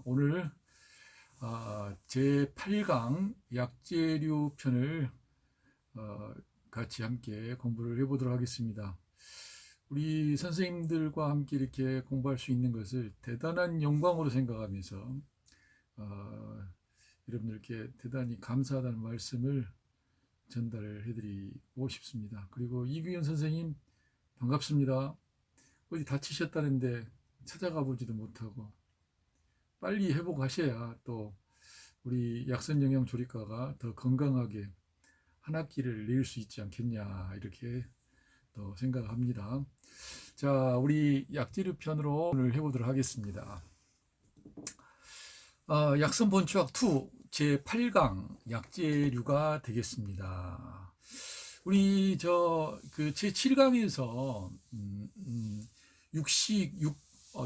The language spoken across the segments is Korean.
오늘 제8강 약재류 편을 같이 함께 공부를 해보도록 하겠습니다. 우리 선생님들과 함께 이렇게 공부할 수 있는 것을 대단한 영광으로 생각하면서 여러분들께 대단히 감사하다는 말씀을 전달을 해드리고 싶습니다. 그리고 이규현 선생님 반갑습니다. 어디 다치셨다는데 찾아가 보지도 못하고 빨리 회복하셔야 또 우리 약선영양조리과가 더 건강하게 한 학기를 낼 수 있지 않겠냐 이렇게 또 생각합니다. 자, 우리 약재류 편으로 오늘 해보도록 하겠습니다. 약선본추학 2 제8강 약재류가 되겠습니다. 우리 제7강에서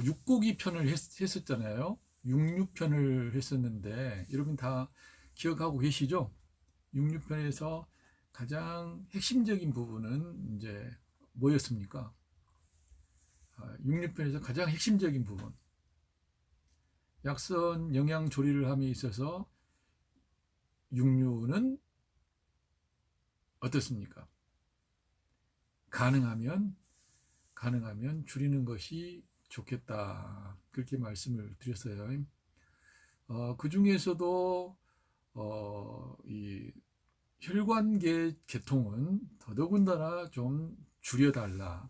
육고기 편을 했었잖아요. 육류편을 했었는데 여러분 다 기억하고 계시죠? 육류편에서 가장 핵심적인 부분은 이제 뭐였습니까? 육류편에서 가장 핵심적인 부분, 약선 영양 조리를 함에 있어서 육류는 어떻습니까? 가능하면 줄이는 것이 좋겠다, 그렇게 말씀을 드렸어요. 그 중에서도 이 혈관계 계통은 더더군다나 좀 줄여달라.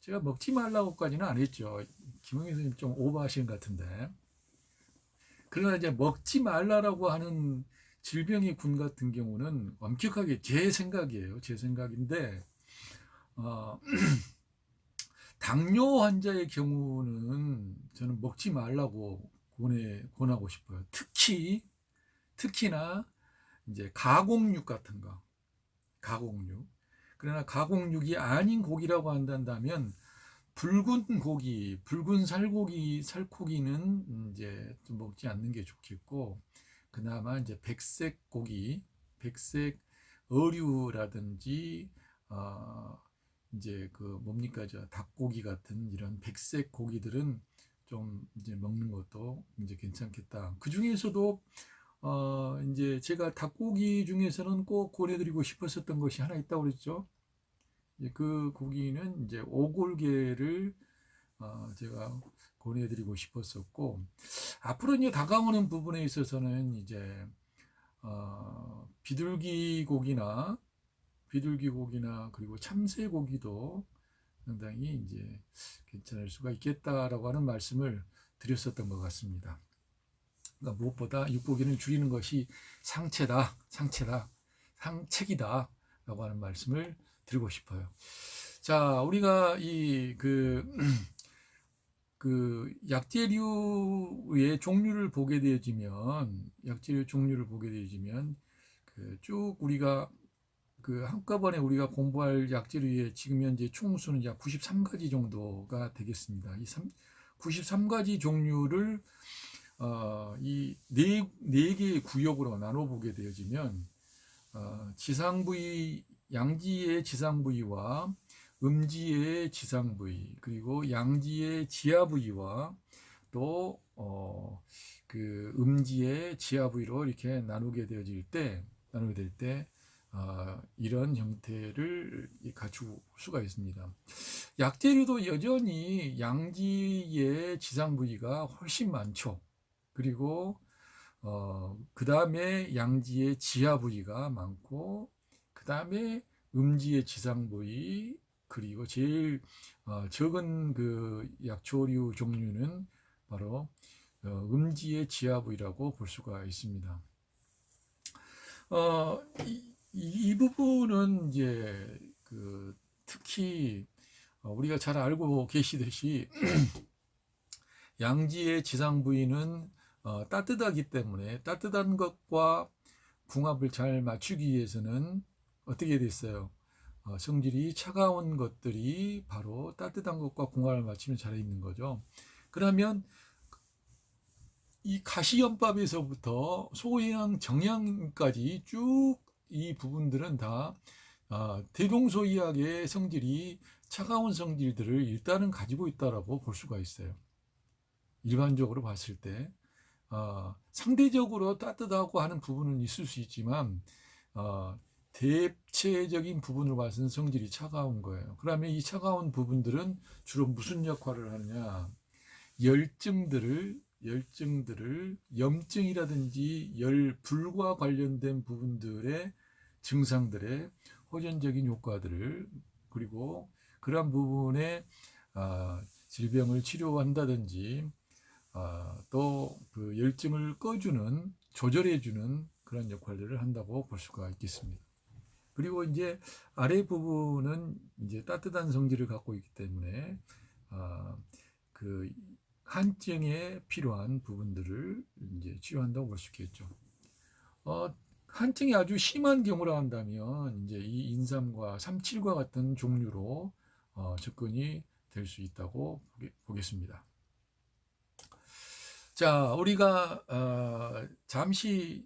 제가 먹지 말라고까지는 안 했죠. 김홍희 선생님 좀 오버하시는 것 같은데. 그러나 이제 먹지 말라라고 하는 질병의 군 같은 경우는 엄격하게 제 생각이에요. 제 생각인데 당뇨 환자의 경우는 저는 먹지 말라고 권하고 싶어요. 특히나 이제 가공육 같은 거, 가공육. 그러나 가공육이 아닌 고기라고 한다면 붉은 고기, 붉은 살코기는 이제 좀 먹지 않는 게 좋겠고, 그나마 이제 백색 고기, 백색 어류라든지 이제 닭고기 같은 이런 백색 고기들은 좀 이제 먹는 것도 이제 괜찮겠다. 그 중에서도 이제 제가 닭고기 중에서는 꼭 권해드리고 싶었었던 것이 하나 있다고 그랬죠. 그 고기는 이제 오골계를 제가 권해드리고 싶었었고, 앞으로 이제 다가오는 부분에 있어서는 이제 비둘기 고기나 그리고 참새 고기도 상당히 이제 괜찮을 수가 있겠다라고 하는 말씀을 드렸었던 것 같습니다. 그러니까 무엇보다 육고기는 줄이는 것이 상책이다라고 하는 말씀을 드리고 싶어요. 자, 우리가 약재류의 종류를 보게 되어지면 쭉 우리가 한꺼번에 우리가 공부할 약재류의 지금 현재 총수는 약 93가지 정도가 되겠습니다. 이 93가지 종류를 이 네 개의 구역으로 나눠보게 되어지면 지상부위, 양지의 지상부위와 음지의 지상부위, 그리고 양지의 지하부위와 또 음지의 지하부위로 이렇게 나누게 될 때 이런 형태를 갖출 수가 있습니다. 약재류도 여전히 양지의 지상부위가 훨씬 많죠. 그리고 그 다음에 양지의 지하부위가 많고, 그 다음에 음지의 지상부위, 그리고 제일 적은 그 약초류 종류는 바로 음지의 지하부위라고 볼 수가 있습니다. 이 부분은 이제 특히 우리가 잘 알고 계시듯이 양지의 지상 부위는 따뜻하기 때문에 따뜻한 것과 궁합을 잘 맞추기 위해서는 어떻게 됐어요? 성질이 차가운 것들이 바로 따뜻한 것과 궁합을 맞추면 잘 있는 거죠. 그러면 이 가시연밥에서부터 소양, 정양까지 쭉 이 부분들은 다 대동소이하게 성질이 차가운 성질들을 일단은 가지고 있다라고 볼 수가 있어요. 일반적으로 봤을 때 상대적으로 따뜻하고 하는 부분은 있을 수 있지만 대체적인 부분으로 봐서는 성질이 차가운 거예요. 그러면 이 차가운 부분들은 주로 무슨 역할을 하느냐? 열증들을 염증이라든지 열불과 관련된 부분들의 증상들의 호전적인 효과들을, 그리고 그러한 부분에 질병을 치료한다든지 또 그 열증을 꺼주는, 조절해주는 그런 역할들을 한다고 볼 수가 있겠습니다. 그리고 이제 아래 부분은 이제 따뜻한 성질을 갖고 있기 때문에 그 한증에 필요한 부분들을 이제 치료한다고 볼 수 있겠죠. 한증이 아주 심한 경우라 한다면 이제 이 인삼과 삼칠과 같은 종류로 접근이 될 수 있다고 보겠습니다. 자, 우리가 잠시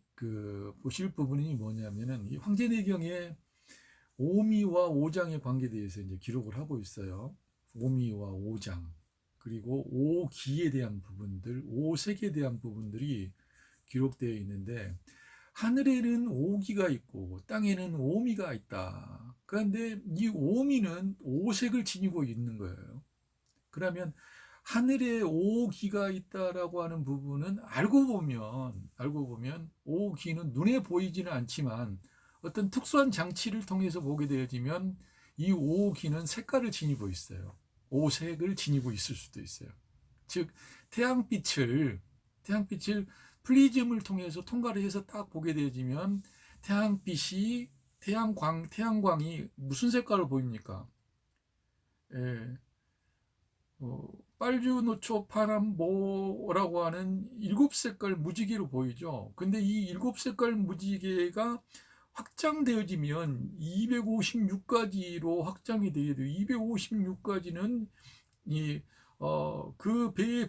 보실 부분이 뭐냐면은 이 황제내경의 오미와 오장의 관계에 대해서 이제 기록을 하고 있어요. 오미와 오장, 그리고 오기에 대한 부분들, 오색에 대한 부분들이 기록되어 있는데, 하늘에는 오기가 있고 땅에는 오미가 있다. 그런데 이 오미는 오색을 지니고 있는 거예요. 그러면 하늘에 오기가 있다라고 하는 부분은 알고 보면 오기는 눈에 보이지는 않지만 어떤 특수한 장치를 통해서 보게 되어지면 이 오기는 색깔을 지니고 있어요. 오색을 지니고 있을 수도 있어요. 즉 태양빛을 플리즘을 통해서 통과를 해서 딱 보게 되어지면 태양광이 무슨 색깔을 보입니까? 예, 빨주노초 파남보라고 하는 일곱 색깔 무지개로 보이죠. 근데 이 일곱 색깔 무지개가 확장되어지면 256가지로 확장이 되게 돼요. 256가지는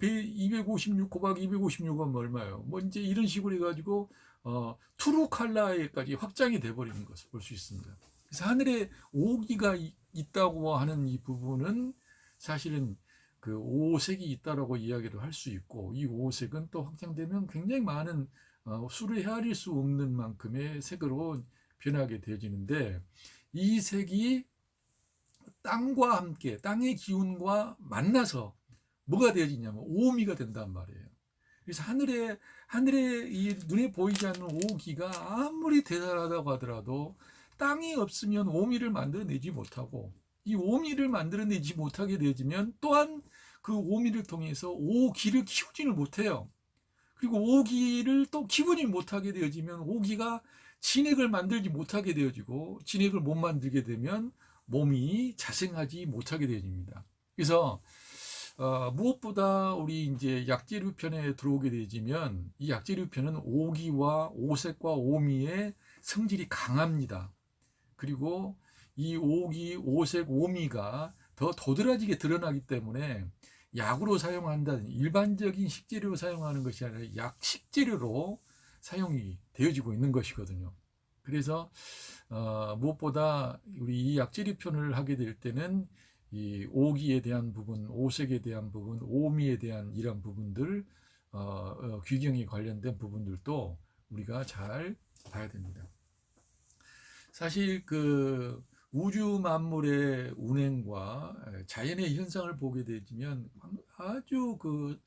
배 256 곱하기 256하면 얼마예요? 뭐 이제 이런 식으로 해가지고 투루 칼라에까지 확장이 돼버리는 것을 볼 수 있습니다. 그래서 하늘에 오기가 있다고 하는 이 부분은 사실은 그 오색이 있다라고 이야기를 할 수 있고, 이 오색은 또 확장되면 굉장히 많은 수를 헤아릴 수 없는 만큼의 색으로 변하게 되어지는데, 이 색이 땅과 함께 땅의 기운과 만나서 뭐가 되어지냐면 오미가 된단 말이에요. 그래서 하늘에 이 눈에 보이지 않는 오기가 아무리 대단하다고 하더라도 땅이 없으면 오미를 만들어내지 못하고, 이 오미를 만들어내지 못하게 되어지면 또한 그 오미를 통해서 오기를 키우지를 못해요. 그리고 오기를 또 키우지 못하게 되어지면 오기가 진액을 만들지 못하게 되어지고, 진액을 못 만들게 되면 몸이 자생하지 못하게 되어집니다. 그래서 무엇보다 우리 이제 약재료 편에 들어오게 되지면 이 약재료 편은 오기와 오색과 오미의 성질이 강합니다. 그리고 이 오기, 오색, 오미가 더 도드라지게 드러나기 때문에 약으로 사용한다는 일반적인 식재료로 사용하는 것이 아니라 약식재료로 사용이 되어지고 있는 것이거든요. 그래서 무엇보다 우리 이 약재료 편을 하게 될 때는 이 오기에 대한 부분, 오색에 대한 부분, 오미에 대한 이런 부분들, 귀경에 관련된 부분들도 우리가 잘 봐야 됩니다. 사실 그 우주 만물의 운행과 자연의 현상을 보게 되면 아주 그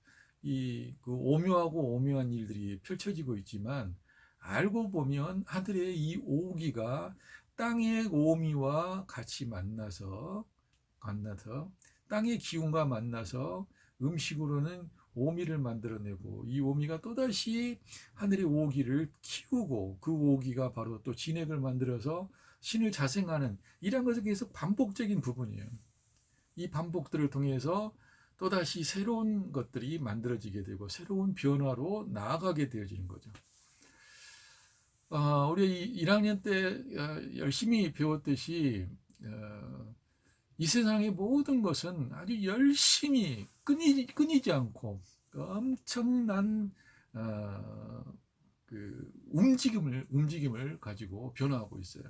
오묘하고 오묘한 일들이 펼쳐지고 있지만, 알고 보면 하늘의 이 오기가 땅의 오미와 같이 만나서 땅의 기운과 만나서 음식으로는 오미를 만들어내고, 이 오미가 또다시 하늘의 오기를 키우고, 그 오기가 바로 또 진액을 만들어서 신을 자생하는, 이런 것은 계속 반복적인 부분이에요. 이 반복들을 통해서 또다시 새로운 것들이 만들어지게 되고 새로운 변화로 나아가게 되어지는 거죠. 우리 1학년 때 열심히 배웠듯이 이 세상의 모든 것은 아주 열심히 끊이지 않고 엄청난 그 움직임을 가지고 변화하고 있어요.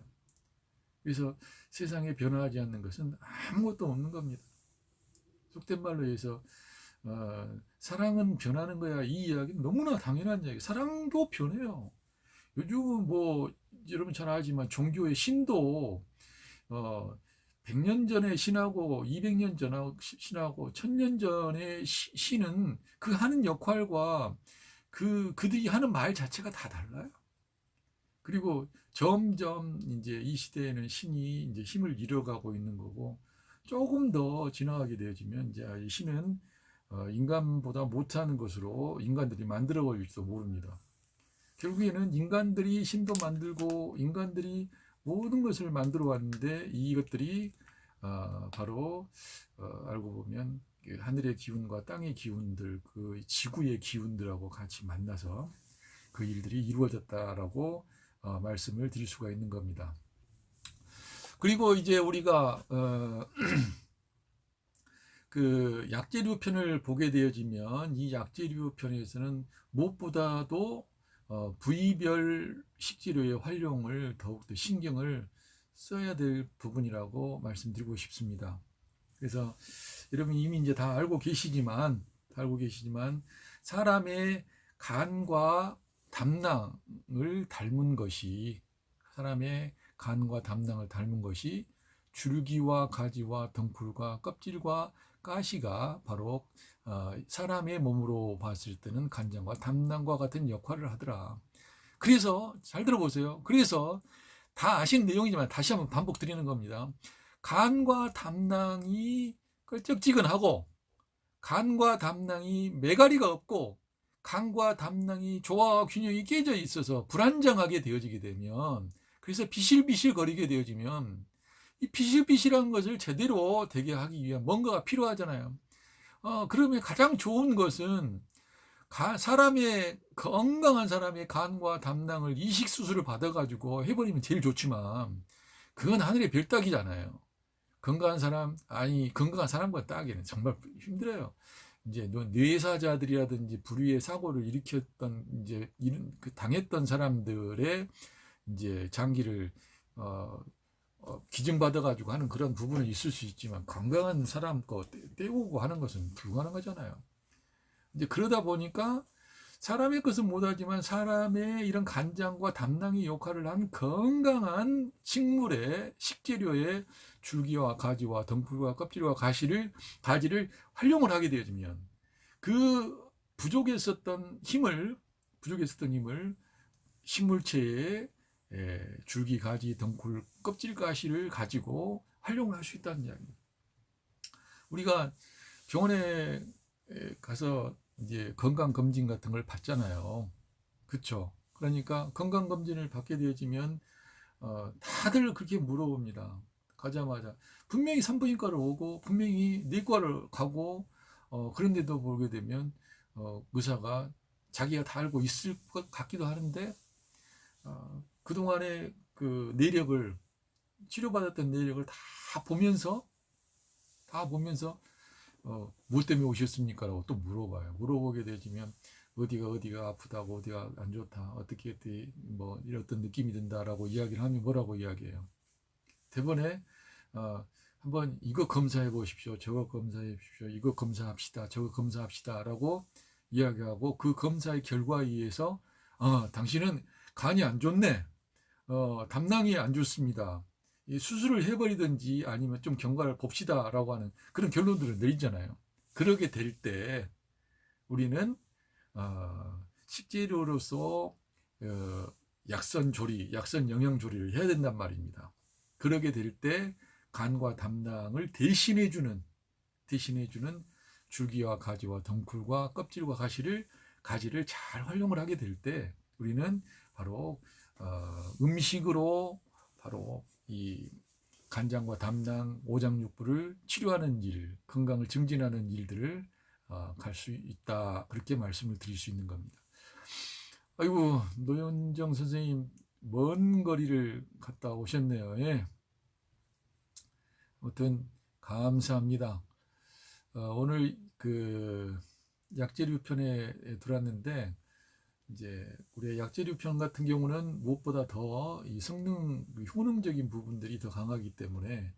그래서 세상에 변화하지 않는 것은 아무것도 없는 겁니다. 속된 말로 해서 사랑은 변하는 거야. 이 이야기는 너무나 당연한 이야기. 사랑도 변해요. 요즘은 뭐 여러분 잘 알지만 종교의 신도 어, 100년 전의 신하고 200년 전 신하고 1000년 전의 신은 그 하는 역할과 그들이 하는 말 자체가 다 달라요. 그리고 점점 이제 이 시대에는 신이 이제 힘을 잃어가고 있는 거고 조금 더 지나가게 되어지면 이제 이 신은 인간보다 못하는 것으로 인간들이 만들어 버릴지도 모릅니다. 결국에는 인간들이 신도 만들고 인간들이 모든 것을 만들어 왔는데 이것들이 바로 알고 보면 하늘의 기운과 땅의 기운들, 그 지구의 기운들하고 같이 만나서 그 일들이 이루어졌다라고 말씀을 드릴 수가 있는 겁니다. 그리고 이제 우리가 그 약재류 편을 보게 되어지면 이 약재류 편에서는 무엇보다도 부위별 식재료의 활용을 더욱더 신경을 써야 될 부분이라고 말씀드리고 싶습니다. 그래서 여러분 이미 이제 다 알고 계시지만 사람의 간과 담낭을 닮은 것이 줄기와 가지와 덩쿨과 껍질과 가시가 바로 사람의 몸으로 봤을 때는 간장과 담낭과 같은 역할을 하더라. 그래서 잘 들어보세요. 그래서 다 아시는 내용이지만 다시 한번 반복드리는 겁니다. 간과 담낭이 껄쩍지근하고 간과 담낭이 매가리가 없고 간과 담낭이 조화와 균형이 깨져 있어서 불안정하게 되어지게 되면, 그래서 비실비실 거리게 되어지면 이 비실비실한 것을 제대로 되게 하기 위한 뭔가가 필요하잖아요. 그러면 가장 좋은 것은 건강한 사람의 간과 담낭을 이식 수술을 받아가지고 해버리면 제일 좋지만 그건 하늘의 별 따기잖아요. 건강한 사람과 따기는 정말 힘들어요. 이제 뇌사자들이라든지 불의의 사고를 일으켰던 이제 당했던 사람들의 이제 장기를 기증받아가지고 하는 그런 부분은 있을 수 있지만 건강한 사람 거 떼우고 하는 것은 불가능하잖아요. 이제 그러다 보니까 사람의 것은 못하지만 사람의 이런 간장과 담낭의 역할을 한 건강한 식물의 식재료의 줄기와 가지와 덩쿨과 껍질과 가지를 활용을 하게 되어지면 그 부족했었던 힘을 식물체의 줄기, 가지, 덩쿨, 껍질, 가시를 가지고 활용을 할 수 있다는 이야기입니다. 우리가 병원에 가서 이제 건강검진 같은 걸 받잖아요. 그쵸? 그러니까 건강검진을 받게 되어지면 다들 그렇게 물어봅니다. 가자마자 분명히 산부인과를 오고 분명히 내과를 가고 그런데도 보게 되면 의사가 자기가 다 알고 있을 것 같기도 하는데 그동안의 그 내력을, 치료받았던 내력을 다 보면서 뭐 때문에 오셨습니까? 라고 또 물어봐요. 물어보게 되지면 어디가 아프다고, 어디가 안 좋다, 어떻게 뭐 이런 어떤 느낌이 든다라고 이야기를 하면 뭐라고 이야기해요? 대번에 한번 이거 검사해 보십시오, 저거 검사해 보십시오, 이거 검사합시다, 저거 검사합시다라고 이야기하고 그 검사의 결과에 의해서 당신은 간이 안 좋네, 담낭이 안 좋습니다, 수술을 해버리든지 아니면 좀 경과를 봅시다라고 하는 그런 결론들을 내리잖아요. 그러게 될 때 우리는 식재료로서 약선 영양 조리를 해야 된단 말입니다. 그러게 될 때 간과 담낭을 대신해주는 줄기와 가지와 덩쿨과 껍질과 가지를 잘 활용을 하게 될 때 우리는 바로 음식으로 바로 이 간장과 담낭, 오장육부를 치료하는 일, 건강을 증진하는 일들을 갈 수 있다. 그렇게 말씀을 드릴 수 있는 겁니다. 아이고, 노현정 선생님 먼 거리를 갔다 오셨네요. 예. 아무튼 감사합니다. 오늘 그 약재류 편에 들어왔는데 이제 우리의 약재류 편 같은 경우는 무엇보다 더 이 성능, 효능적인 부분들이 더 강하기 때문에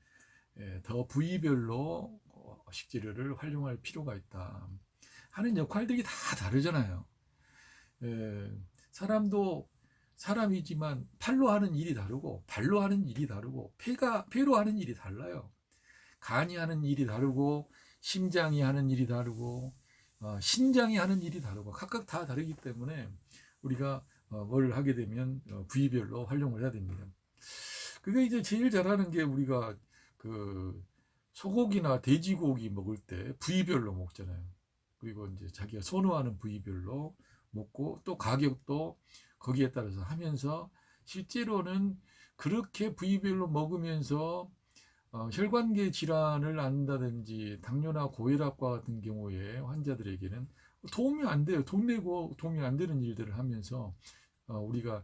더 부위별로 식재료를 활용할 필요가 있다. 하는 역할들이 다 다르잖아요. 사람도 사람이지만 팔로 하는 일이 다르고 발로 하는 일이 다르고 폐로 하는 일이 달라요. 간이 하는 일이 다르고 심장이 하는 일이 다르고 신장이 하는 일이 다르고 각각 다 다르기 때문에 우리가 뭘 하게 되면 부위별로 활용을 해야 됩니다. 그게 이제 제일 잘하는 게 우리가 그 소고기나 돼지고기 먹을 때 부위별로 먹잖아요. 그리고 이제 자기가 선호하는 부위별로 먹고 또 가격도 거기에 따라서 하면서 실제로는 그렇게 부위별로 먹으면서 혈관계 질환을 앓는다든지 당뇨나 고혈압과 같은 경우에 환자들에게는 도움이 안 돼요. 돈 내고 도움이 안 되는 일들을 하면서 우리가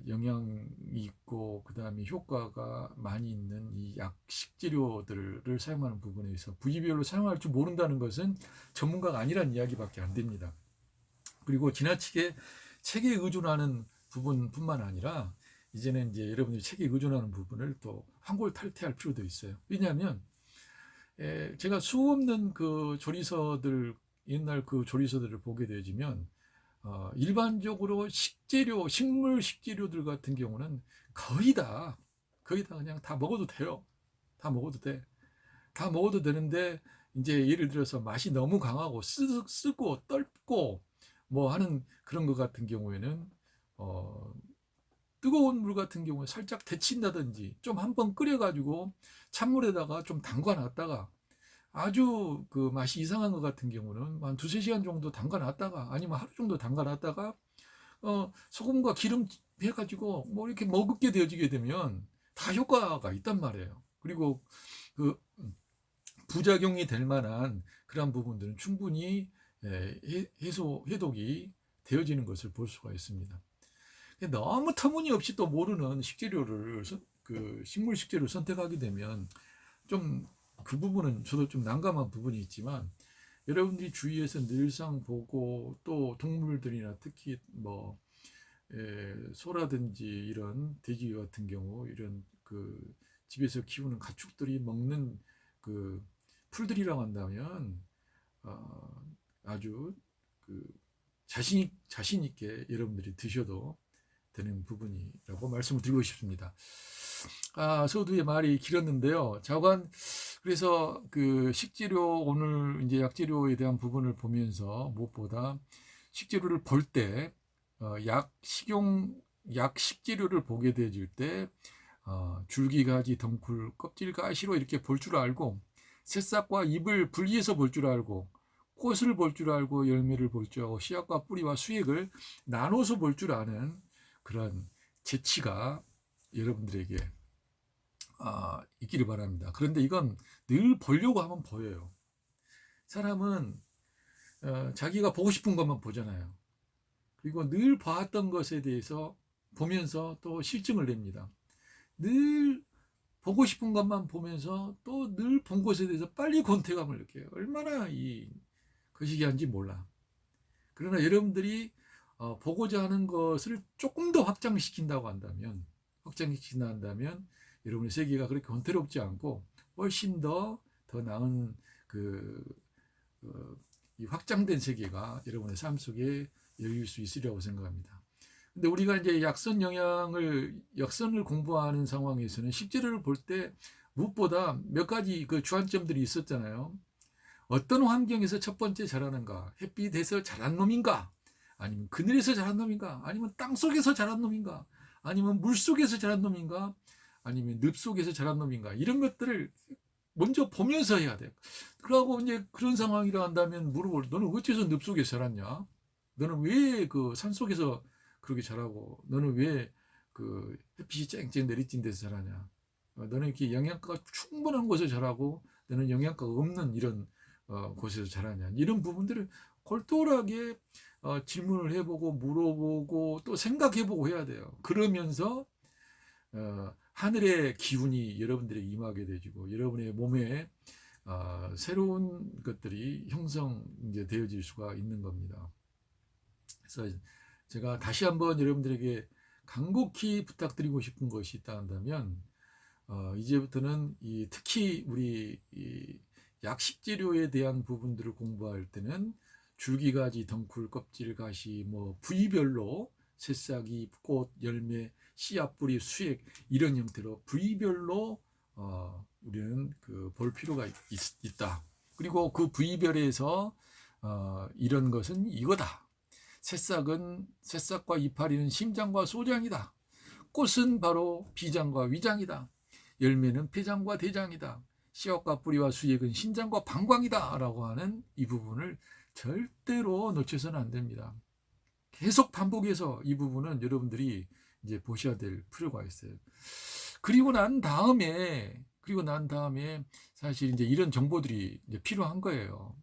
영향이 있고 그 다음에 효과가 많이 있는 이 약식재료들을 사용하는 부분에 있어 부위별로 사용할 줄 모른다는 것은 전문가가 아니란 이야기밖에 안 됩니다. 그리고 지나치게 책에 의존하는 부분뿐만 아니라 이제는 이제 여러분들이 책에 의존하는 부분을 또 환골탈태할 필요도 있어요. 왜냐하면 제가 수없는 그 조리서들 옛날 그 조리서들을 보게 되지면 일반적으로 식재료, 식물 식재료들 같은 경우는 거의 다 그냥 다 먹어도 돼요. 다 먹어도 돼. 다 먹어도 되는데 이제 예를 들어서 맛이 너무 강하고 쓰고 떫고 뭐 하는 그런 것 같은 경우에는 뜨거운 물 같은 경우에 살짝 데친다든지 좀 한번 끓여가지고 찬물에다가 좀 담가놨다가 아주 그 맛이 이상한 것 같은 경우는 한 두세 시간 정도 담가놨다가 아니면 하루 정도 담가놨다가 소금과 기름 해가지고 뭐 이렇게 먹게 되어지게 되면 다 효과가 있단 말이에요. 그리고 그 부작용이 될 만한 그런 부분들은 충분히 해독이 되어지는 것을 볼 수가 있습니다. 너무 터무니없이 또 모르는 식재료를 그 식물 식재료를 선택하게 되면 좀 그 부분은 저도 좀 난감한 부분이 있지만 여러분들이 주위에서 늘상 보고 또 동물들이나 특히 뭐 소라든지 이런 돼지 같은 경우 이런 그 집에서 키우는 가축들이 먹는 그 풀들이라고 한다면 아주 그 자신 있게 여러분들이 드셔도 되는 부분이라고 말씀을 드리고 싶습니다. 서두의 말이 길었는데요. 자관 그래서 그 식재료 오늘 이제 약재료에 대한 부분을 보면서 무엇보다 식재료를 볼 때 약 식재료를 보게 되질 때 줄기, 가지, 덩쿨, 껍질, 가시로 이렇게 볼 줄 알고 새싹과 잎을 분리해서 볼 줄 알고 꽃을 볼 줄 알고 열매를 볼 줄 알고 씨앗과 뿌리와 수액을 나눠서 볼 줄 아는 그런 재치가 여러분들에게 있기를 바랍니다. 그런데 이건 늘 보려고 하면 보여요. 사람은 자기가 보고 싶은 것만 보잖아요. 그리고 늘 봐왔던 것에 대해서 보면서 또 실증을 냅니다. 늘 보고 싶은 것만 보면서 또 늘 본 것에 대해서 빨리 권태감을 느껴요. 얼마나 이 거시기한지 몰라. 그러나 여러분들이 보고자 하는 것을 조금 더 확장시킨다고 한다면 여러분의 세계가 그렇게 권태롭지 않고 훨씬 더 나은 이 확장된 세계가 여러분의 삶 속에 열릴 수 있으리라고 생각합니다. 근데 우리가 이제 약선을 공부하는 상황에서는 식재료를 볼 때 무엇보다 몇 가지 그 주안점들이 있었잖아요. 어떤 환경에서 첫 번째 자라는가? 햇빛에서 자란 놈인가? 아니면 그늘에서 자란 놈인가? 아니면 땅 속에서 자란 놈인가? 아니면 물 속에서 자란 놈인가? 아니면 늪 속에서 자란 놈인가? 이런 것들을 먼저 보면서 해야 돼요. 그러고 이제 그런 상황이라 한다면 물어볼, 너는 어째서 늪 속에서 자랐냐? 너는 왜 그 산 속에서 그렇게 자라고? 너는 왜 그 햇빛이 쨍쨍 내리쬐는 데서 자라냐? 너는 이렇게 영양가가 충분한 곳에서 자라고 너는 영양가가 없는 이런 곳에서 자라냐? 이런 부분들을 골똘하게 질문을 해보고 물어보고 또 생각해보고 해야 돼요. 그러면서 하늘의 기운이 여러분들에게 임하게 되지고 여러분의 몸에 새로운 것들이 이제 되어질 수가 있는 겁니다. 그래서 제가 다시 한번 여러분들에게 간곡히 부탁드리고 싶은 것이 있다 한다면 이제부터는 특히 우리 이 약식재료에 대한 부분들을 공부할 때는 줄기가지, 덩쿨, 껍질, 가시, 뭐 부위별로 새싹이, 꽃, 열매, 씨앗, 뿌리, 수액 이런 형태로 부위별로 우리는 볼 필요가 있다. 그리고 그 부위별에서 이런 것은 이거다. 새싹과 이파리는 심장과 소장이다. 꽃은 바로 비장과 위장이다. 열매는 폐장과 대장이다. 씨앗과 뿌리와 수액은 신장과 방광이다. 라고 하는 이 부분을 절대로 놓쳐서는 안 됩니다. 계속 반복해서 이 부분은 여러분들이 이제 보셔야 될 필요가 있어요. 그리고 난 다음에 사실 이제 이런 정보들이 이제 필요한 거예요.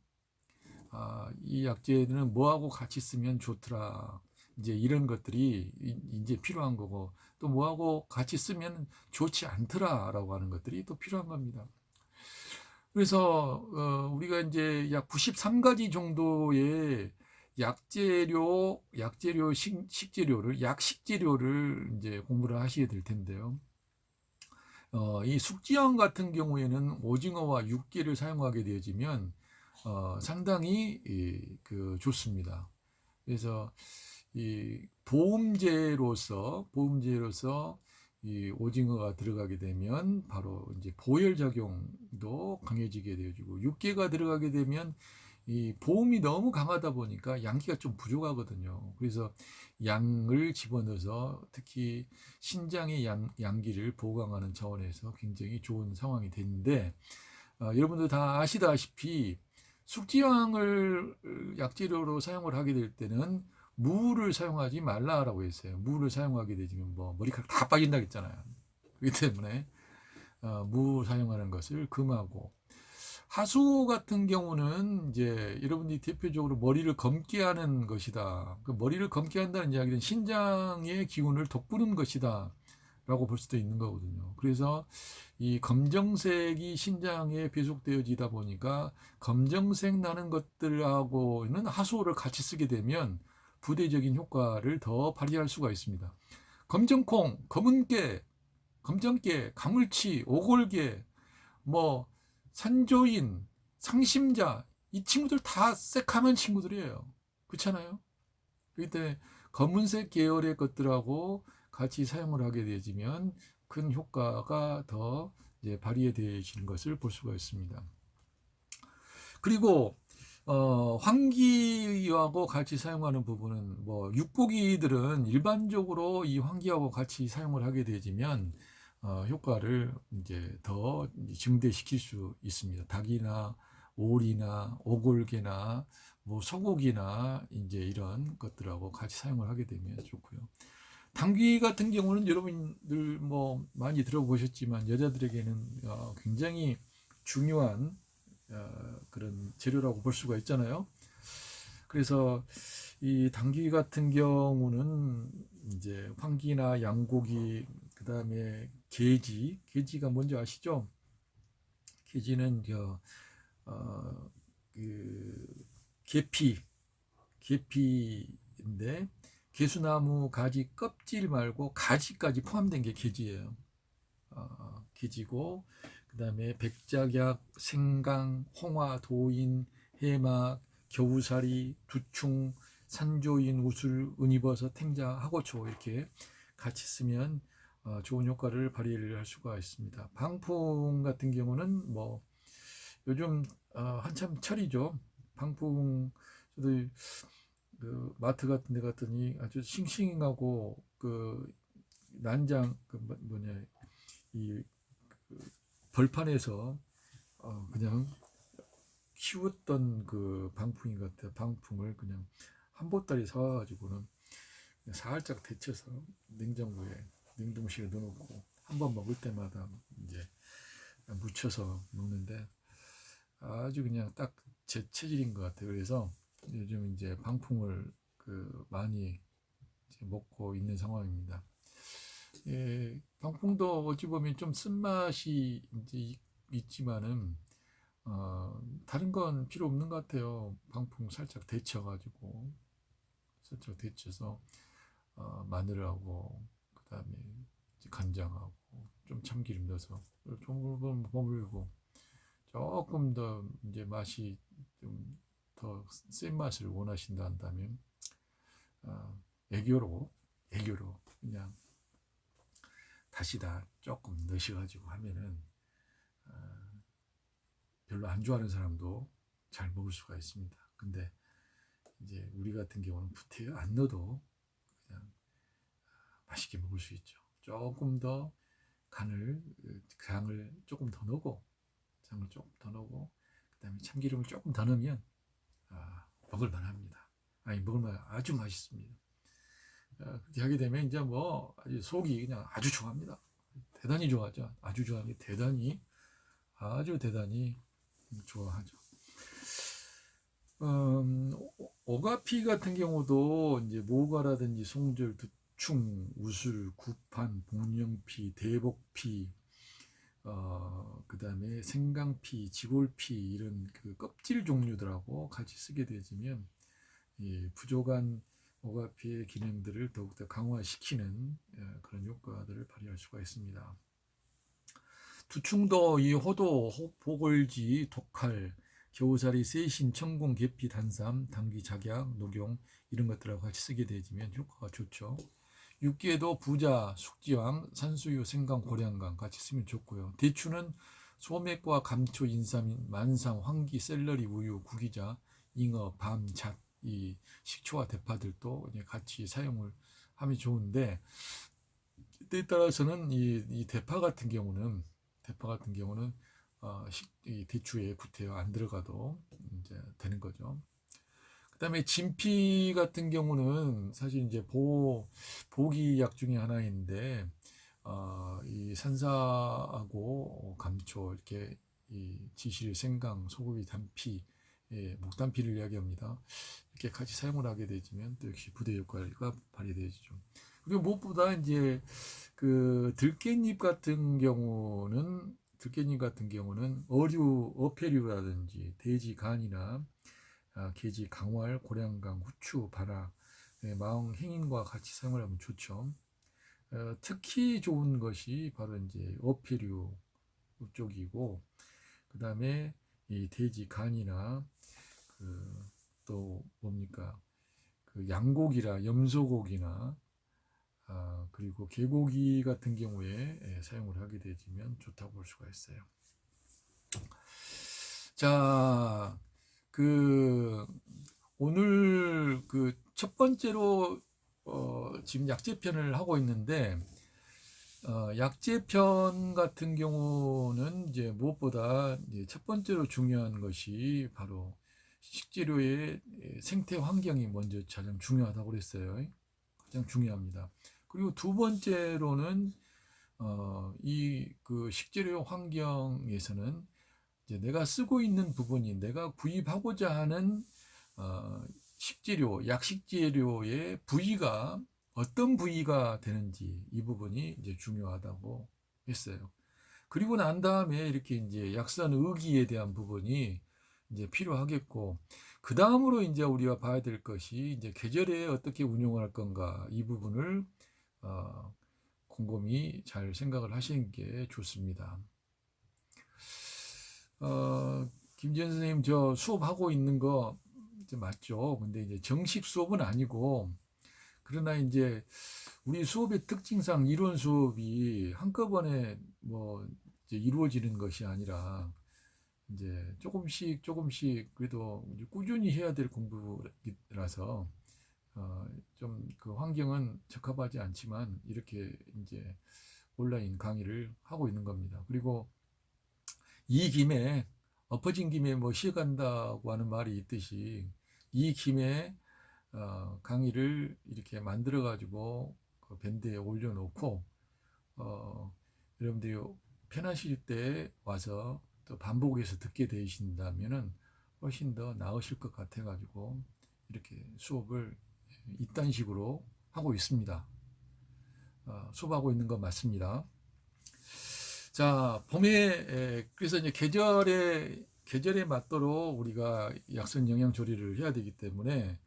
이 약재는 뭐하고 같이 쓰면 좋더라. 이제 이런 것들이 이제 필요한 거고, 또 뭐하고 같이 쓰면 좋지 않더라라고 하는 것들이 또 필요한 겁니다. 그래서 우리가 이제 약 93가지 정도의 약식재료를 이제 공부를 하셔야 될 텐데요. 이 숙지향 같은 경우에는 오징어와 육개를 사용하게 되어지면 상당히 좋습니다. 그래서 이 보음제로서 이 오징어가 들어가게 되면 바로 이제 보혈 작용도 강해지게 되어지고, 육개가 들어가게 되면 이 보음이 너무 강하다 보니까 양기가 좀 부족하거든요. 그래서 양을 집어넣어서 특히 신장의 양기를 보강하는 차원에서 굉장히 좋은 상황이 되는데, 여러분들 다 아시다시피 숙지향을 약재료로 사용을 하게 될 때는 무를 사용하지 말라라고 했어요. 무를 사용하게 되면 뭐 머리카락 다 빠진다 했잖아요. 그렇기 때문에 무 사용하는 것을 금하고, 하수 같은 경우는 이제 여러분들이 대표적으로 머리를 검게 하는 것이다. 그 머리를 검게 한다는 이야기는 신장의 기운을 돋구는 것이다 라고 볼 수도 있는 거거든요. 그래서 이 검정색이 신장에 배속되어지다 보니까 검정색 나는 것들하고는 하수를 같이 쓰게 되면 부대적인 효과를 더 발휘할 수가 있습니다. 검정콩, 검은깨, 검정깨, 가물치, 오골개, 뭐 산조인, 상심자, 이 친구들 다 새카만 친구들이에요. 그렇잖아요. 그렇기 때문에 검은색 계열의 것들하고 같이 사용을 하게 되지면 큰 효과가 더 이제 발휘되어지는 것을 볼 수가 있습니다. 그리고 황기하고 같이 사용하는 부분은 뭐 육고기들은 일반적으로 이 황기하고 같이 사용을 하게 되지면 효과를 이제 더 증대시킬 수 있습니다. 닭이나 오리나 오골개나 뭐 소고기나 이제 이런 것들하고 같이 사용을 하게 되면 좋고요. 당귀 같은 경우는 여러분들 뭐 많이 들어보셨지만 여자들에게는 굉장히 중요한 그런 재료라고 볼 수가 있잖아요. 그래서 이 당귀 같은 경우는 이제 황기나 양고기, 그 다음에 게지가 뭔지 아시죠? 게지는 그 계피인데 개수나무 가지 껍질 말고 가지까지 포함된 게 게지예요. 게지고, 그 다음에 백작약, 생강, 홍화, 도인, 해막, 겨우사리, 두충, 산조인, 우술, 은이버섯, 탱자, 하고초 이렇게 같이 쓰면 좋은 효과를 발휘를 할 수가 있습니다. 방풍 같은 경우는 뭐 요즘 한참 철이죠. 방풍, 저도 그 마트 같은 데 갔더니 아주 싱싱하고 그 난장 이 벌판에서 그냥 키웠던 그 방풍이 같아요. 방풍을 그냥 한 보따리 사와가지고는 살짝 데쳐서 냉동실에 넣어놓고 한 번 먹을 때마다 이제 묻혀서 먹는데 아주 그냥 딱 제 체질인 것 같아요. 그래서 요즘 이제 방풍을 많이 이제 먹고 있는 상황입니다. 예, 방풍도 어찌 보면 좀 쓴맛이 이제 있지만은 다른 건 필요 없는 것 같아요. 방풍 살짝 데쳐서 마늘하고 그다음에 간장하고 좀 참기름 넣어서 좀 버무리고 조금 더 이제 맛이 좀 더 센 맛을 원하신다 한다면 애교로 그냥 다시다 조금 넣으셔가지고 하면은 별로 안 좋아하는 사람도 잘 먹을 수가 있습니다. 근데 이제 우리 같은 경우는 부태에 안 넣어도 그냥 맛있게 먹을 수 있죠. 조금 더 장을 조금 더 넣고, 그다음에 참기름을 조금 더 넣으면 먹을만 합니다. 먹을만, 아주 맛있습니다. 그렇게 하게 되면 이제 뭐 아주 속이 그냥 아주 좋아합니다. 대단히 좋아하죠. 아주 좋아하는 게 아주 대단히 좋아하죠. 오가피 같은 경우도 이제 모과라든지 송절, 두충, 우술, 구판, 복령피, 대복피, 그 다음에 생강피, 지골피 이런 그 껍질 종류들하고 같이 쓰게 되면 부족한 오가피의 기능들을 더욱더 강화시키는 그런 효과들을 발휘할 수가 있습니다. 두충도 이 호도, 보골지, 독칼, 겨우살이, 세신, 청궁, 계피, 단삼, 당귀, 작약, 녹용 이런 것들하고 같이 쓰게 되면 효과가 좋죠. 육계도 부자, 숙지황, 산수유, 생강, 고량강 같이 쓰면 좋고요. 대추는 소맥과 감초, 인삼, 만상, 황기, 샐러리, 우유, 구기자, 잉어, 밤, 잣, 이 식초와 대파들도 같이 사용을 하면 좋은데, 때에 따라서는 이 대파 같은 경우는 이 대추에 구태여 안 들어가도 이제 되는 거죠. 그다음에 진피 같은 경우는 사실 이제 보기약 중에 하나인데 이 산사하고 감초 이렇게 이 지실, 생강, 소고기, 단피, 목단피를 이야기합니다. 이렇게 같이 사용을 하게 되면 또 역시 부대 효과가 발휘되죠. 그리고 무엇보다 이제 그 들깻잎 같은 경우는 어패류라든지 돼지 간이나 계지, 강활, 고량강, 후추, 발화, 마왕, 행인과 같이 사용을 하면 좋죠. 특히 좋은 것이 바로 이제 어패류 쪽이고, 그 다음에 이 돼지 간이나 또 뭡니까 그 양고기라 염소고기나 그리고 개고기 같은 경우에 사용을 하게 되면 좋다고 볼 수가 있어요. 자, 오늘 첫 번째로 지금 약재편을 하고 있는데 약재편 같은 경우는 이제 무엇보다 이제 첫 번째로 중요한 것이 바로 식재료의 생태 환경이 먼저 가장 중요하다고 그랬어요. 가장 중요합니다. 그리고 두 번째로는 이 식재료 환경에서는 이제 내가 쓰고 있는 부분이 내가 구입하고자 하는 약식재료의 부위가 어떤 부위가 되는지 이 부분이 이제 중요하다고 했어요. 그리고 난 다음에 이렇게 이제 약산 의기에 대한 부분이 이제 필요하겠고, 그 다음으로 이제 우리가 봐야 될 것이 이제 계절에 어떻게 운용할 건가 이 부분을 곰곰이 잘 생각을 하시는 게 좋습니다. 김지현 선생님 저 수업하고 있는 거 맞죠? 근데 이제 정식 수업은 아니고, 그러나 이제 우리 수업의 특징상 이론 수업이 한꺼번에 뭐 이제 이루어지는 것이 아니라 이제 조금씩 그래도 꾸준히 해야 될 공부라서 좀 그 환경은 적합하지 않지만 이렇게 이제 온라인 강의를 하고 있는 겁니다. 그리고 이 김에 엎어진 김에 뭐 쉬어간다고 하는 말이 있듯이 이 김에 강의를 이렇게 만들어 가지고 그 밴드에 올려놓고 여러분들이 편하실 때 와서 또 반복해서 듣게 되신다면은 훨씬 더 나으실 것 같아 가지고 이렇게 수업을 이딴 식으로 하고 있습니다. 수업하고 있는 건 맞습니다. 자, 봄에 그래서 이제 계절에 맞도록 우리가 약선 영양 조리를 해야 되기 때문에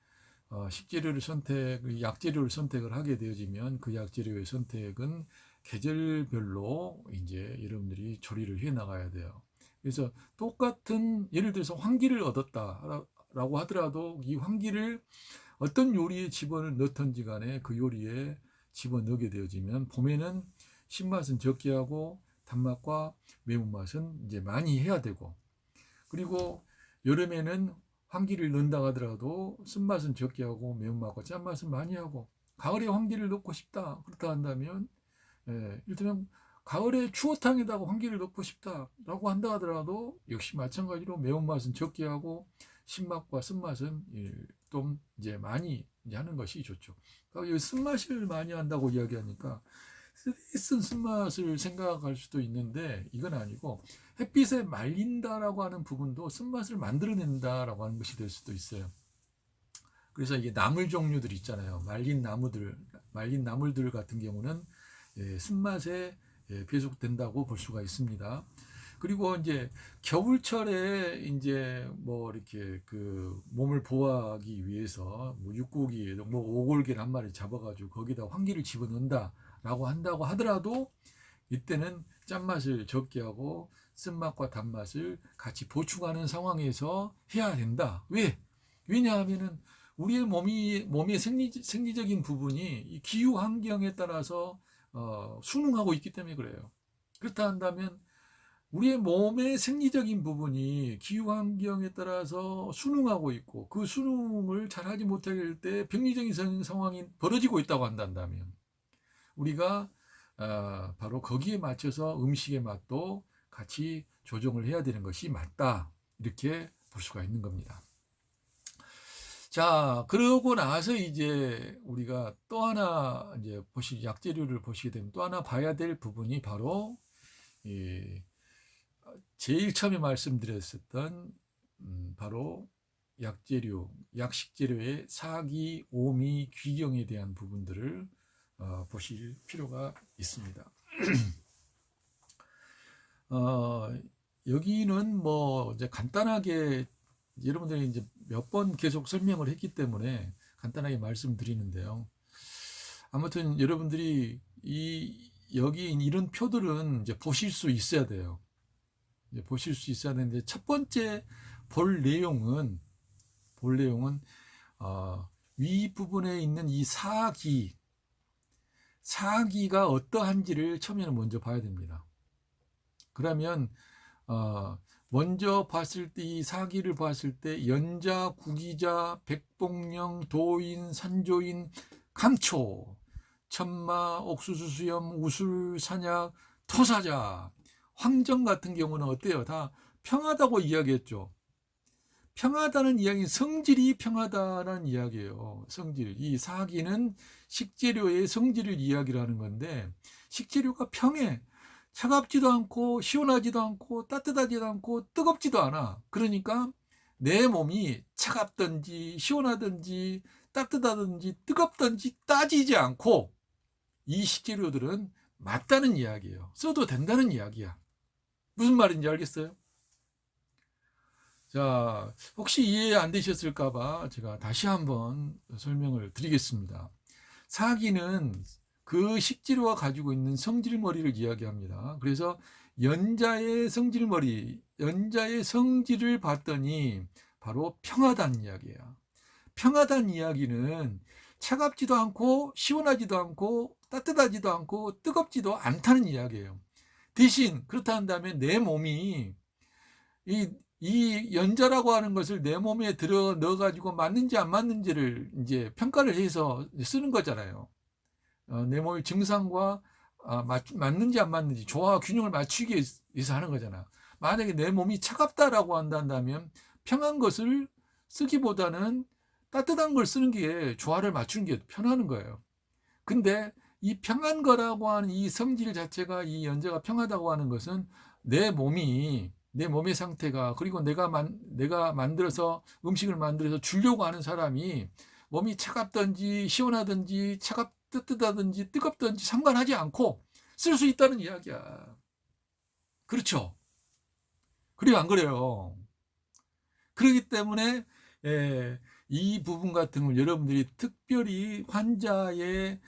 약재료를 선택을 하게 되어지면 그 약재료의 선택은 계절별로 이제 여러분들이 조리를 해 나가야 돼요. 그래서 똑같은 예를 들어서 환기를 얻었다 된다라고 하더라도 이 환기를 어떤 요리에 집어넣던지 간에 그 요리에 집어넣게 되어지면 봄에는 신맛은 적게 하고 단맛과 매운맛은 이제 많이 해야 되고, 그리고 여름에는 환기를 넣는다 하더라도 쓴맛은 적게 하고 매운맛과 짠맛은 많이 하고, 가을에 환기를 넣고 싶다 그렇다 한다면, 이를테면 가을에 추어탕에다가 환기를 넣고 싶다라고 한다 하더라도 역시 마찬가지로 매운맛은 적게 하고 신맛과 쓴맛은 좀 이제 많이 이제 하는 것이 좋죠. 그러니까 쓴맛을 많이 한다고 이야기하니까 쓴 쓴맛을 생각할 수도 있는데, 이건 아니고 햇빛에 말린다라고 하는 부분도 쓴맛을 만들어낸다라고 하는 것이 될 수도 있어요. 그래서 이게 나물 종류들 있잖아요. 말린 나물들 같은 경우는 쓴맛에 배속된다고 볼 수가 있습니다. 그리고 이제 겨울철에 이제 뭐 이렇게 그 몸을 보호하기 위해서 뭐 육고기, 뭐 오골개를 한 마리 잡아가지고 거기다 환기를 집어넣는다라고 한다고 하더라도 이때는 짠맛을 적게 하고 쓴맛과 단맛을 같이 보충하는 상황에서 해야 된다. 왜? 왜냐하면은 우리의 몸의 생리적인 부분이 이 기후 환경에 따라서 순응하고 있기 때문에 그래요. 그렇다 한다면 우리의 몸의 생리적인 부분이 기후 환경에 따라서 순응하고 있고, 그 순응을 잘하지 못할 때 병리적인 상황이 벌어지고 있다고 한다면 우리가 바로 거기에 맞춰서 음식의 맛도 같이 조정을 해야 되는 것이 맞다, 이렇게 볼 수가 있는 겁니다. 자, 그러고 나서 이제 우리가 또 하나 이제 약재료를 보시게 되면 또 하나 봐야 될 부분이 바로 제일 처음에 말씀드렸었던 바로 약식재료의 사기, 오미, 귀경에 대한 부분들을 보실 필요가 있습니다. 여기는 뭐 이제 간단하게 여러분들이 이제 몇 번 계속 설명을 했기 때문에 간단하게 말씀드리는데요. 아무튼 여러분들이 여기 이런 표들은 이제 보실 수 있어야 돼요. 이제 보실 수 있어야 되는데, 첫 번째 볼 내용은 위 부분에 있는 이 사기가 어떠한지를 처음에는 먼저 봐야 됩니다. 그러면 먼저 봤을 때 이 사기를 봤을 때 연자, 구기자, 백봉령, 도인, 산조인, 감초, 천마, 옥수수수염, 우술, 산약, 토사자, 황정 같은 경우는 어때요? 다 평하다고 이야기했죠. 평하다는 이야기는 성질이 평하다는 이야기예요. 성질. 이 사기는 식재료의 성질을 이야기를 하는 건데, 식재료가 평해. 차갑지도 않고 시원하지도 않고 따뜻하지도 않고 뜨겁지도 않아. 그러니까 내 몸이 차갑든지 시원하든지 따뜻하든지 뜨겁든지 따지지 않고 이 식재료들은 맞다는 이야기예요. 써도 된다는 이야기야. 무슨 말인지 알겠어요? 자, 혹시 이해 안 되셨을까봐 제가 다시 한번 설명을 드리겠습니다. 사기는 그 식재료가 가지고 있는 성질머리를 이야기합니다. 그래서 연자의 성질을 봤더니 바로 평하다는 이야기예요. 평하다는 이야기는 차갑지도 않고 시원하지도 않고 따뜻하지도 않고 뜨겁지도 않다는 이야기예요. 대신 그렇다 한다면 내 몸이 이 연자라고 하는 것을 내 몸에 들어 넣어가지고 맞는지 안 맞는지를 이제 평가를 해서 쓰는 거잖아요. 내 몸의 증상과 맞는지 안 맞는지 조화 균형을 맞추기 위해서 하는 거잖아. 만약에 내 몸이 차갑다라고 한다면 평한 것을 쓰기보다는 따뜻한 걸 쓰는 게 조화를 맞추는 게 편하는 거예요. 근데 이 평한 거라고 하는 이 성질 자체가, 이 연자가 평하다고 하는 것은 내 몸의 상태가, 그리고 내가 만들어서 음식을 만들어서 주려고 하는 사람이 몸이 차갑든지 시원하든지 뜨뜻하든지 뜨겁든지 상관하지 않고 쓸 수 있다는 이야기야. 그렇죠? 그래요, 안 그래요? 그렇기 때문에 이 부분 같은 걸 여러분들이 특별히 환자의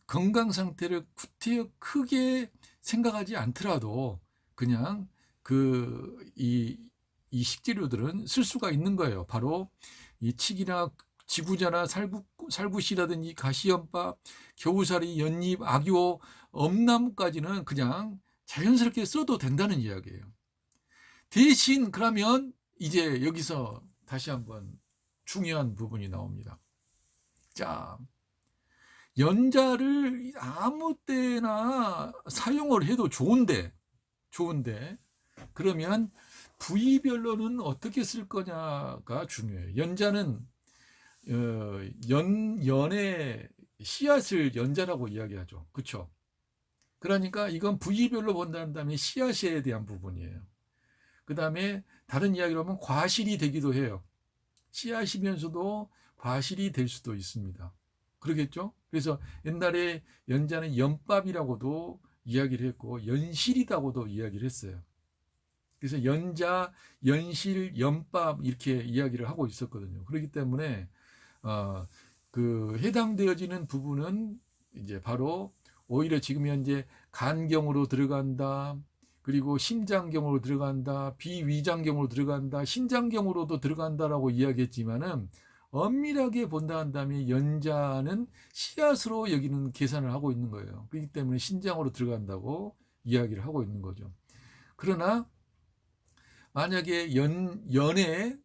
건강 상태를 구태여 크게 생각하지 않더라도 그냥 이 이 식재료들은 쓸 수가 있는 거예요. 바로 이 칡이나 지구자나 살구씨라든지 가시연밥, 겨우살이, 연잎, 악요, 엄나무까지는 그냥 자연스럽게 써도 된다는 이야기예요. 대신 그러면 이제 여기서 다시 한번 중요한 부분이 나옵니다. 자, 연자를 아무 때나 사용을 해도 좋은데 그러면 부위별로는 어떻게 쓸 거냐가 중요해요. 연자는 연의 씨앗을 연자라고 이야기하죠. 그렇죠? 그러니까 이건 부위별로 본다는 다음에 씨앗에 대한 부분이에요. 그 다음에 다른 이야기로 하면 과실이 되기도 해요. 씨앗이면서도 과실이 될 수도 있습니다. 그러겠죠? 그래서 옛날에 연자는 연밥이라고도 이야기를 했고 연실이라고도 이야기를 했어요. 그래서 연자, 연실, 연밥 이렇게 이야기를 하고 있었거든요. 그렇기 때문에 그 해당되어지는 부분은 이제 바로 오히려 지금 현재 간경으로 들어간다. 그리고 심장경으로 들어간다. 비위장경으로 들어간다. 신장경으로도 들어간다라고 이야기했지만은 엄밀하게 본다 한다면 연자는 씨앗으로 여기는 계산을 하고 있는 거예요. 그렇기 때문에 신장으로 들어간다고 이야기를 하고 있는 거죠. 그러나 만약에 연의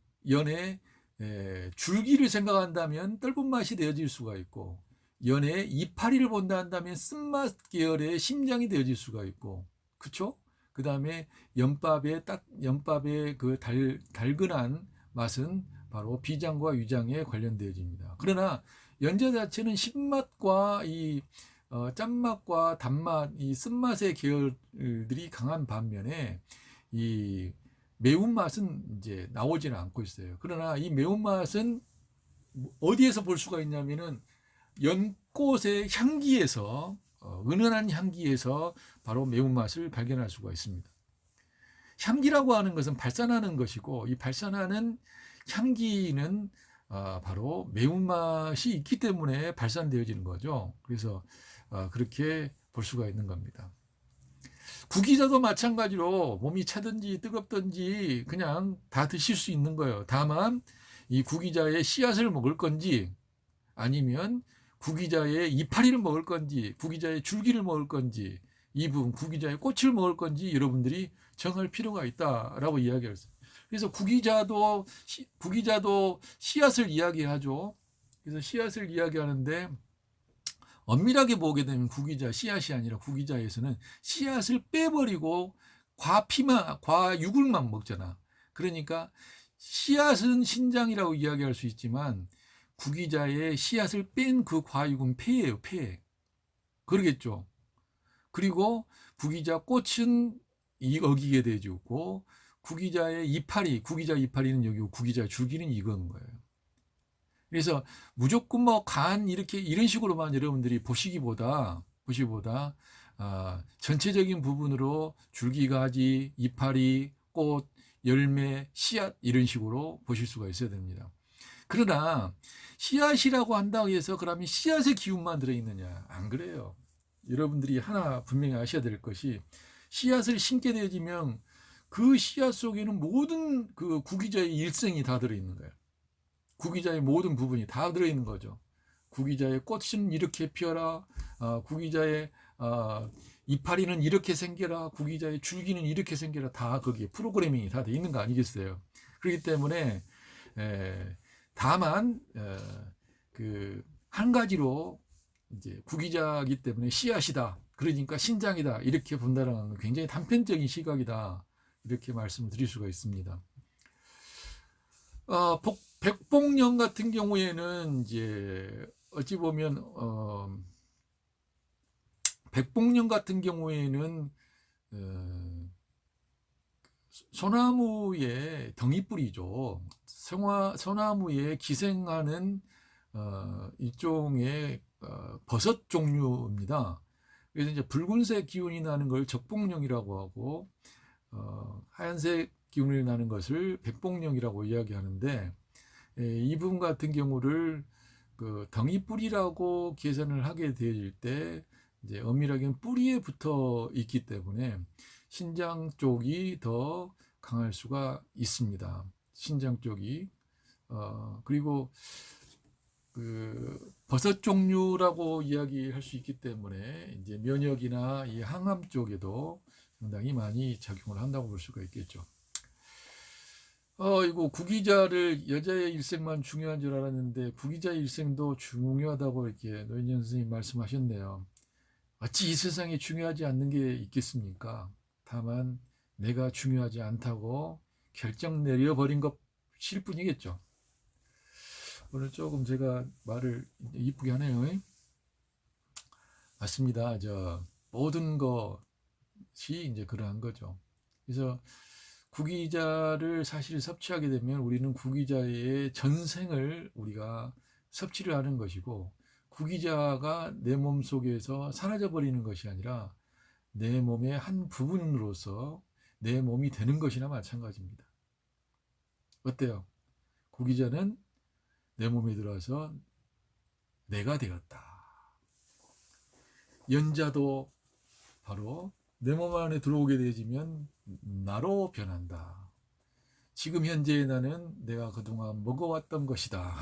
줄기를 생각한다면 떫은 맛이 되어질 수가 있고 연의 이파리를 본다 한다면 쓴맛 계열의 심장이 되어질 수가 있고 그렇죠? 그 다음에 연밥의 그 달근한 맛은 바로 비장과 위장에 관련되어집니다. 그러나 연자 자체는 신맛과 이 짠맛과 단맛, 이 쓴맛의 계열들이 강한 반면에 이 매운맛은 이제 나오지는 않고 있어요. 그러나 이 매운맛은 어디에서 볼 수가 있냐면은 연꽃의 향기에서 은은한 향기에서 바로 매운맛을 발견할 수가 있습니다. 향기라고 하는 것은 발산하는 것이고 이 발산하는 향기는 바로 매운맛이 있기 때문에 발산되어지는 거죠. 그래서 그렇게 볼 수가 있는 겁니다. 구기자도 마찬가지로 몸이 차든지 뜨겁든지 그냥 다 드실 수 있는 거예요. 다만 이 구기자의 씨앗을 먹을 건지 아니면 구기자의 이파리를 먹을 건지 구기자의 줄기를 먹을 건지 이 부분 구기자의 꽃을 먹을 건지 여러분들이 정할 필요가 있다라고 이야기를 했어요. 그래서 구기자도 씨앗을 이야기하죠. 그래서 씨앗을 이야기하는데 엄밀하게 보게 되면 구기자 씨앗이 아니라 구기자에서는 씨앗을 빼버리고 과육을만 먹잖아. 그러니까 씨앗은 신장이라고 이야기할 수 있지만 구기자의 씨앗을 뺀 그 과육은 폐예요, 폐. 그러겠죠. 그리고 구기자 꽃은 어기게 되어지고 구기자의 이파리, 구기자 이파리는 여기고 구기자 줄기는 이건 거예요. 그래서 무조건 뭐 간 이렇게 이런 식으로만 여러분들이 보시기보다 전체적인 부분으로 줄기가지, 이파리, 꽃, 열매, 씨앗 이런 식으로 보실 수가 있어야 됩니다. 그러나 씨앗이라고 한다고 해서 그러면 씨앗의 기운만 들어있느냐? 안 그래요. 여러분들이 하나 분명히 아셔야 될 것이 씨앗을 심게 되어지면 그 씨앗 속에는 모든 그 구기자의 일생이 다 들어있는 거예요. 구기자의 모든 부분이 다 들어있는 거죠. 구기자의 꽃은 이렇게 피어라. 구기자의 이파리는 이렇게 생겨라. 구기자의 줄기는 이렇게 생겨라. 다 거기에 프로그래밍이 다 돼 있는 거 아니겠어요. 그렇기 때문에 다만 그 한 가지로 이제 구기자이기 때문에 씨앗이다. 그러니까 신장이다. 이렇게 본다는 건 굉장히 단편적인 시각이다. 이렇게 말씀을 드릴 수가 있습니다. 백봉령 같은 경우에는 이제 어찌 보면 백봉령 같은 경우에는 소나무의 덩이뿌리죠. 소나무에 기생하는 일종의 버섯 종류입니다. 그래서 이제 붉은색 기운이 나는 걸 적봉령이라고 하고 하얀색 기운이 나는 것을 백봉령이라고 이야기하는데 이 부분 같은 경우를 그 덩이뿌리라고 계산을 하게 될 때 이제 엄밀하게는 뿌리에 붙어 있기 때문에 신장 쪽이 더 강할 수가 있습니다. 신장 쪽이. 그리고 그 버섯 종류라고 이야기할 수 있기 때문에 이제 면역이나 이 항암 쪽에도 상당히 많이 작용을 한다고 볼 수가 있겠죠. 이거 구기자를 여자의 일생만 중요한 줄 알았는데 구기자의 일생도 중요하다고 이렇게 노인정 선생님 말씀하셨네요. 어찌 이 세상에 중요하지 않는 게 있겠습니까? 다만 내가 중요하지 않다고 결정 내려버린 것일 뿐이겠죠. 오늘 조금 제가 말을 이쁘게 하네요. 맞습니다. 모든 것이 이제 그러한 거죠. 그래서 구기자를 사실 섭취하게 되면 우리는 구기자의 전생을 우리가 섭취를 하는 것이고, 구기자가 내 몸 속에서 사라져 버리는 것이 아니라 내 몸의 한 부분으로서 내 몸이 되는 것이나 마찬가지입니다. 어때요? 구기자는 내 몸에 들어와서 내가 되었다. 연자도 바로 내 몸 안에 들어오게 되어지면 나로 변한다. 지금 현재의 나는 내가 그동안 먹어왔던 것이다.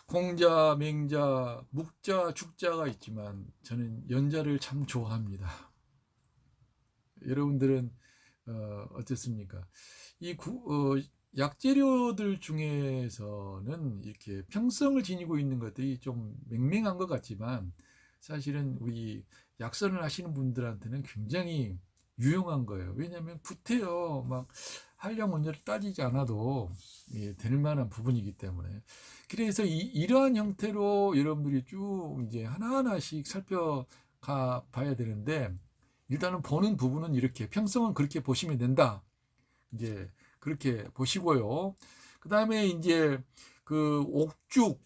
공자, 맹자, 묵자, 죽자가 있지만 저는 연자를 참 좋아합니다. 여러분들은 어떻습니까? 이 약재료들 중에서는 이렇게 평성을 지니고 있는 것들이 좀 맹맹한 것 같지만 사실은 우리 약선을 하시는 분들한테는 굉장히 유용한 거예요. 왜냐하면 구태여 막 한량 원료를 따지지 않아도 될 만한 부분이기 때문에. 그래서 이러한 형태로 여러분들이 쭉 이제 하나하나씩 살펴가 봐야 되는데, 일단은 보는 부분은 이렇게 평성은 그렇게 보시면 된다. 이제 그렇게 보시고요. 그 다음에 이제 그 옥죽,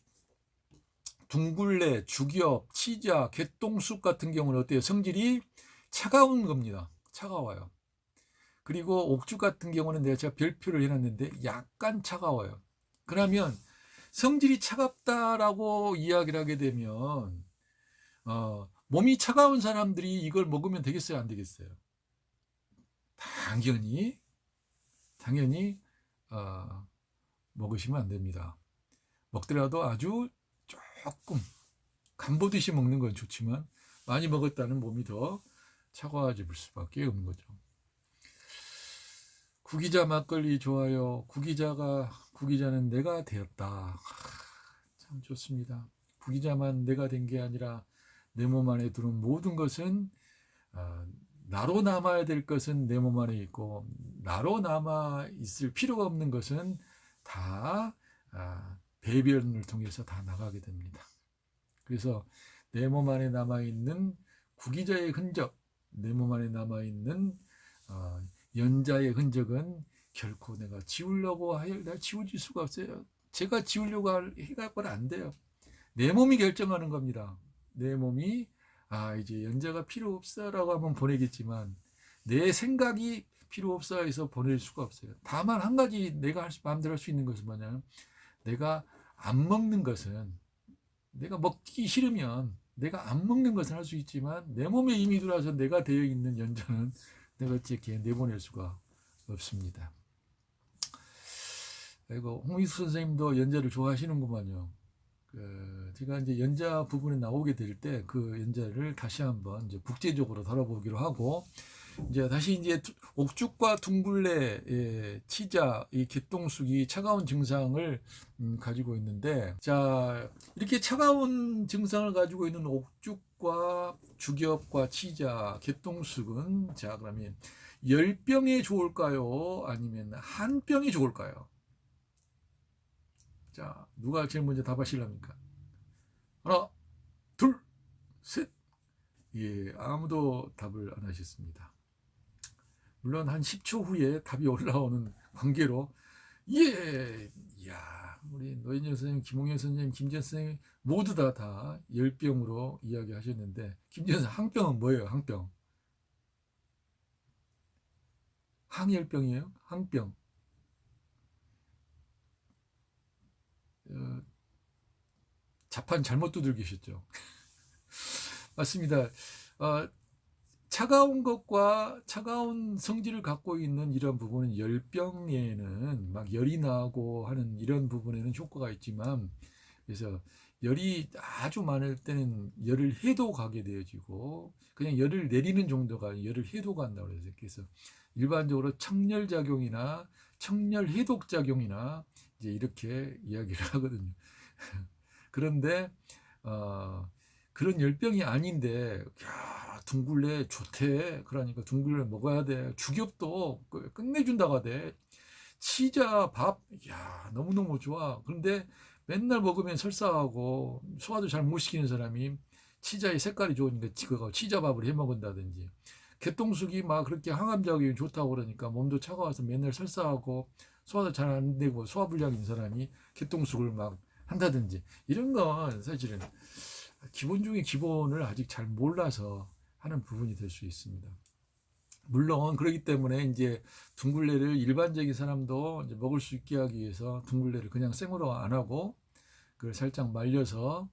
둥굴레, 죽엽, 치자, 개똥쑥 같은 경우는 어때요? 성질이 차가운 겁니다. 차가워요. 그리고 옥죽 같은 경우는 제가 별표를 해놨는데 약간 차가워요. 그러면 성질이 차갑다라고 이야기를 하게 되면 몸이 차가운 사람들이 이걸 먹으면 되겠어요? 안 되겠어요? 당연히 먹으시면 안 됩니다. 먹더라도 아주 조금 간보듯이 먹는 건 좋지만 많이 먹었다는 몸이 더 차가워질 수밖에 없는 거죠. 구기자 막걸리 좋아요. 구기자는 내가 되었다. 참 좋습니다. 구기자만 내가 된 게 아니라 내 몸 안에 들어온 모든 것은 나로 남아야 될 것은 내 몸 안에 있고, 나로 남아 있을 필요가 없는 것은 다 배변을 통해서 다 나가게 됩니다. 그래서 내 몸 안에 남아있는 구기자의 흔적, 내 몸 안에 남아있는 연자의 흔적은 결코 내가 지우려고 내가 지워질 수가 없어요. 제가 지우려고 해갖고는 안 돼요. 내 몸이 결정하는 겁니다. 내 몸이 이제 연자가 필요 없어라고 하면 보내겠지만 내 생각이 필요 없어 해서 보낼 수가 없어요. 다만 한 가지 내가 마음대로 할 수 있는 것은 뭐냐면, 내가 안 먹는 것은, 내가 먹기 싫으면 내가 안 먹는 것은 할 수 있지만 내 몸에 이미 들어와서 내가 되어 있는 연자는 내가 어떻게 내보낼 수가 없습니다. 그리고 홍익수 선생님도 연자를 좋아하시는구만요. 제가 이제 연자 부분에 나오게 될 때 그 연자를 다시 한번 이제 국제적으로 다뤄보기로 하고, 이제 다시 이제 옥죽과 둥굴레, 치자, 이 개똥쑥이 차가운 증상을 가지고 있는데, 자, 이렇게 차가운 증상을 가지고 있는 옥죽과 죽엽과 치자, 개똥쑥은, 자, 그러면 10병에 좋을까요? 아니면 한 병이 좋을까요? 자, 누가 제일 먼저 답하시렵니까? 하나, 둘, 셋. 예, 아무도 답을 안 하셨습니다. 물론 한 10초 후에 답이 올라오는 관계로, 예, 이야, 우리 노인정 선생님, 김홍현 선생님, 김지현 선생님 모두 다 10병으로 이야기하셨는데, 김지현 선생님 항병은 뭐예요? 항병. 항열병이에요? 항병. 자판 잘못 두들기셨죠. 맞습니다. 차가운 것과 차가운 성질을 갖고 있는 이런 부분은 열병에는 막 열이 나고 하는 이런 부분에는 효과가 있지만, 그래서 열이 아주 많을 때는 열을 해도 가게 되어지고, 그냥 열을 내리는 정도가 아니라 열을 해도 간다고 그래서, 일반적으로 청열 작용이나 청열 해독 작용이나 이제 이렇게 이야기를 하거든요. 그런데 어, 그런 열병이 아닌데, 야, 둥글레 좋대. 그러니까 둥글레 먹어야 돼. 죽엽도 끝내준다고 하대. 치자, 밥, 야, 너무너무 좋아. 그런데 맨날 먹으면 설사하고 소화도 잘 못 시키는 사람이 치자의 색깔이 좋으니까 그거 치자밥을 해 먹은다든지, 개똥쑥이 막 그렇게 항암작용이 좋다고 그러니까 몸도 차가워서 맨날 설사하고 소화도 잘 안 되고 소화불량인 사람이 개똥쑥을 막 한다든지, 이런 건 사실은 기본 중에 기본을 아직 잘 몰라서 하는 부분이 될 수 있습니다. 물론 그렇기 때문에 이제 둥글레를 일반적인 사람도 이제 먹을 수 있게 하기 위해서 둥글레를 그냥 생으로 안 하고 그걸 살짝 말려서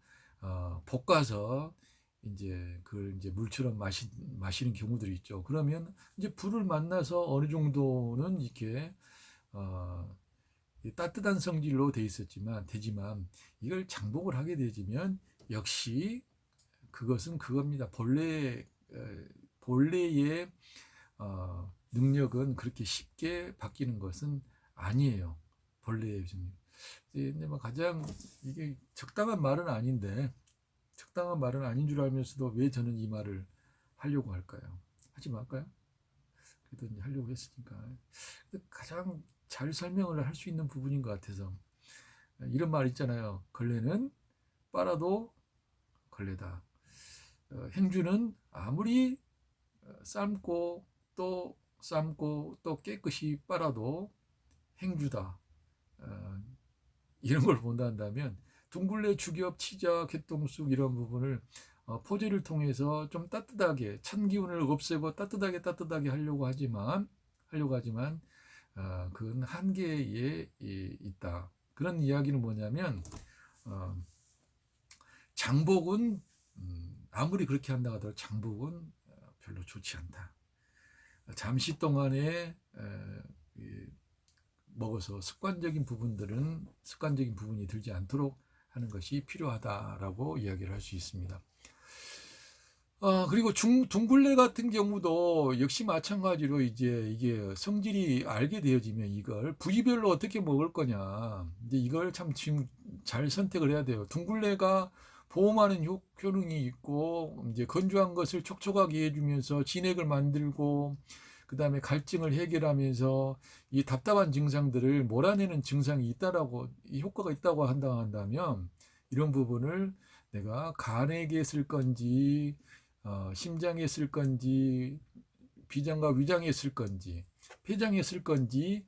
볶아서 이제 그걸 이제 물처럼 마시는 경우들이 있죠. 그러면 이제 불을 만나서 어느 정도는 이렇게 어, 따뜻한 성질로 되지만 이걸 장복을 하게 되지만 역시 그것은 그겁니다. 본래의 능력은 그렇게 쉽게 바뀌는 것은 아니에요. 본래의 능력. 근데 뭐 가장 이게 적당한 말은 아닌데, 적당한 말은 아닌 줄 알면서도 왜 저는 이 말을 하려고 할까요? 하지 말까요? 그래도 이제 하려고 했으니까. 가장 잘 설명을 할 수 있는 부분인 것 같아서, 이런 말 있잖아요. 걸레는 빨아도 걸레다. 행주는 아무리 삶고 또 깨끗이 빨아도 행주다. 이런 걸 본다면 둥글레, 죽엽, 치자, 개똥쑥 이런 부분을 포제를 통해서 좀 따뜻하게 찬 기운을 없애고 따뜻하게 하려고 하지만 그건 한계에 있다. 그런 이야기는 뭐냐면 장복은 아무리 그렇게 한다 하더라도 장복은 별로 좋지 않다. 잠시 동안에 먹어서 습관적인 부분이 들지 않도록 하는 것이 필요하다라고 이야기를 할 수 있습니다. 그리고 둥글레 같은 경우도 역시 마찬가지로 이제 이게 성질이 알게 되어지면 이걸 부위별로 어떻게 먹을 거냐. 이제 이걸 참 지금 잘 선택을 해야 돼요. 둥글레가 보호하는 효능이 있고, 이제 건조한 것을 촉촉하게 해주면서 진액을 만들고, 그 다음에 갈증을 해결하면서 이 답답한 증상들을 몰아내는 증상이 있다라고, 이 효과가 있다고 한다면, 이런 부분을 내가 간에게 쓸 건지, 심장에 쓸 건지, 비장과 위장에 쓸 건지, 폐장에 쓸 건지,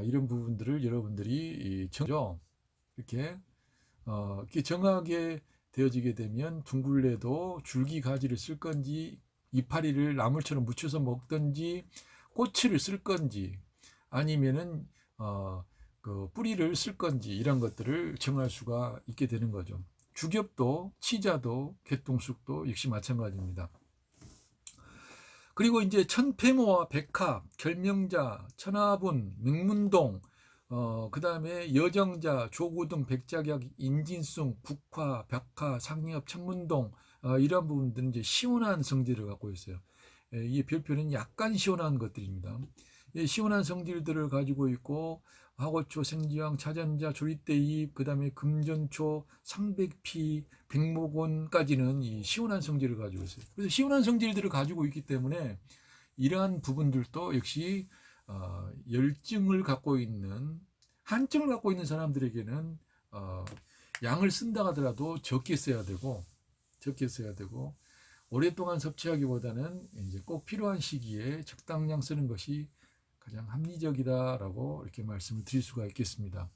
이런 부분들을 여러분들이 이렇게 정하게 되어지게 되면 둥글레도 줄기 가지를 쓸 건지, 이파리를 나물처럼 묻혀서 먹든지, 꼬치를 쓸 건지, 아니면은 그 뿌리를 쓸 건지, 이런 것들을 정할 수가 있게 되는 거죠. 죽엽도, 치자도, 개똥쑥도 역시 마찬가지입니다. 그리고 이제 천패모와 백합, 결명자, 천하분, 맹문동, 그 다음에 여정자, 조구등, 백작약, 인진숭, 국화, 벽화, 상엽, 천문동, 이런 부분들은 이제 시원한 성질을 갖고 있어요. 이 별표는 약간 시원한 것들입니다. 시원한 성질들을 가지고 있고, 화고초, 생지황, 차전자, 조리대잎, 그 다음에 금전초, 상백피, 백목원까지는 이 시원한 성질을 가지고 있어요. 그래서 시원한 성질들을 가지고 있기 때문에 이러한 부분들도 역시 열증을 갖고 있는, 한증을 갖고 있는 사람들에게는 양을 쓴다 하더라도 적게 써야 되고 오랫동안 섭취하기보다는 이제 꼭 필요한 시기에 적당량 쓰는 것이 가장 합리적이다라고 이렇게 말씀을 드릴 수가 있겠습니다.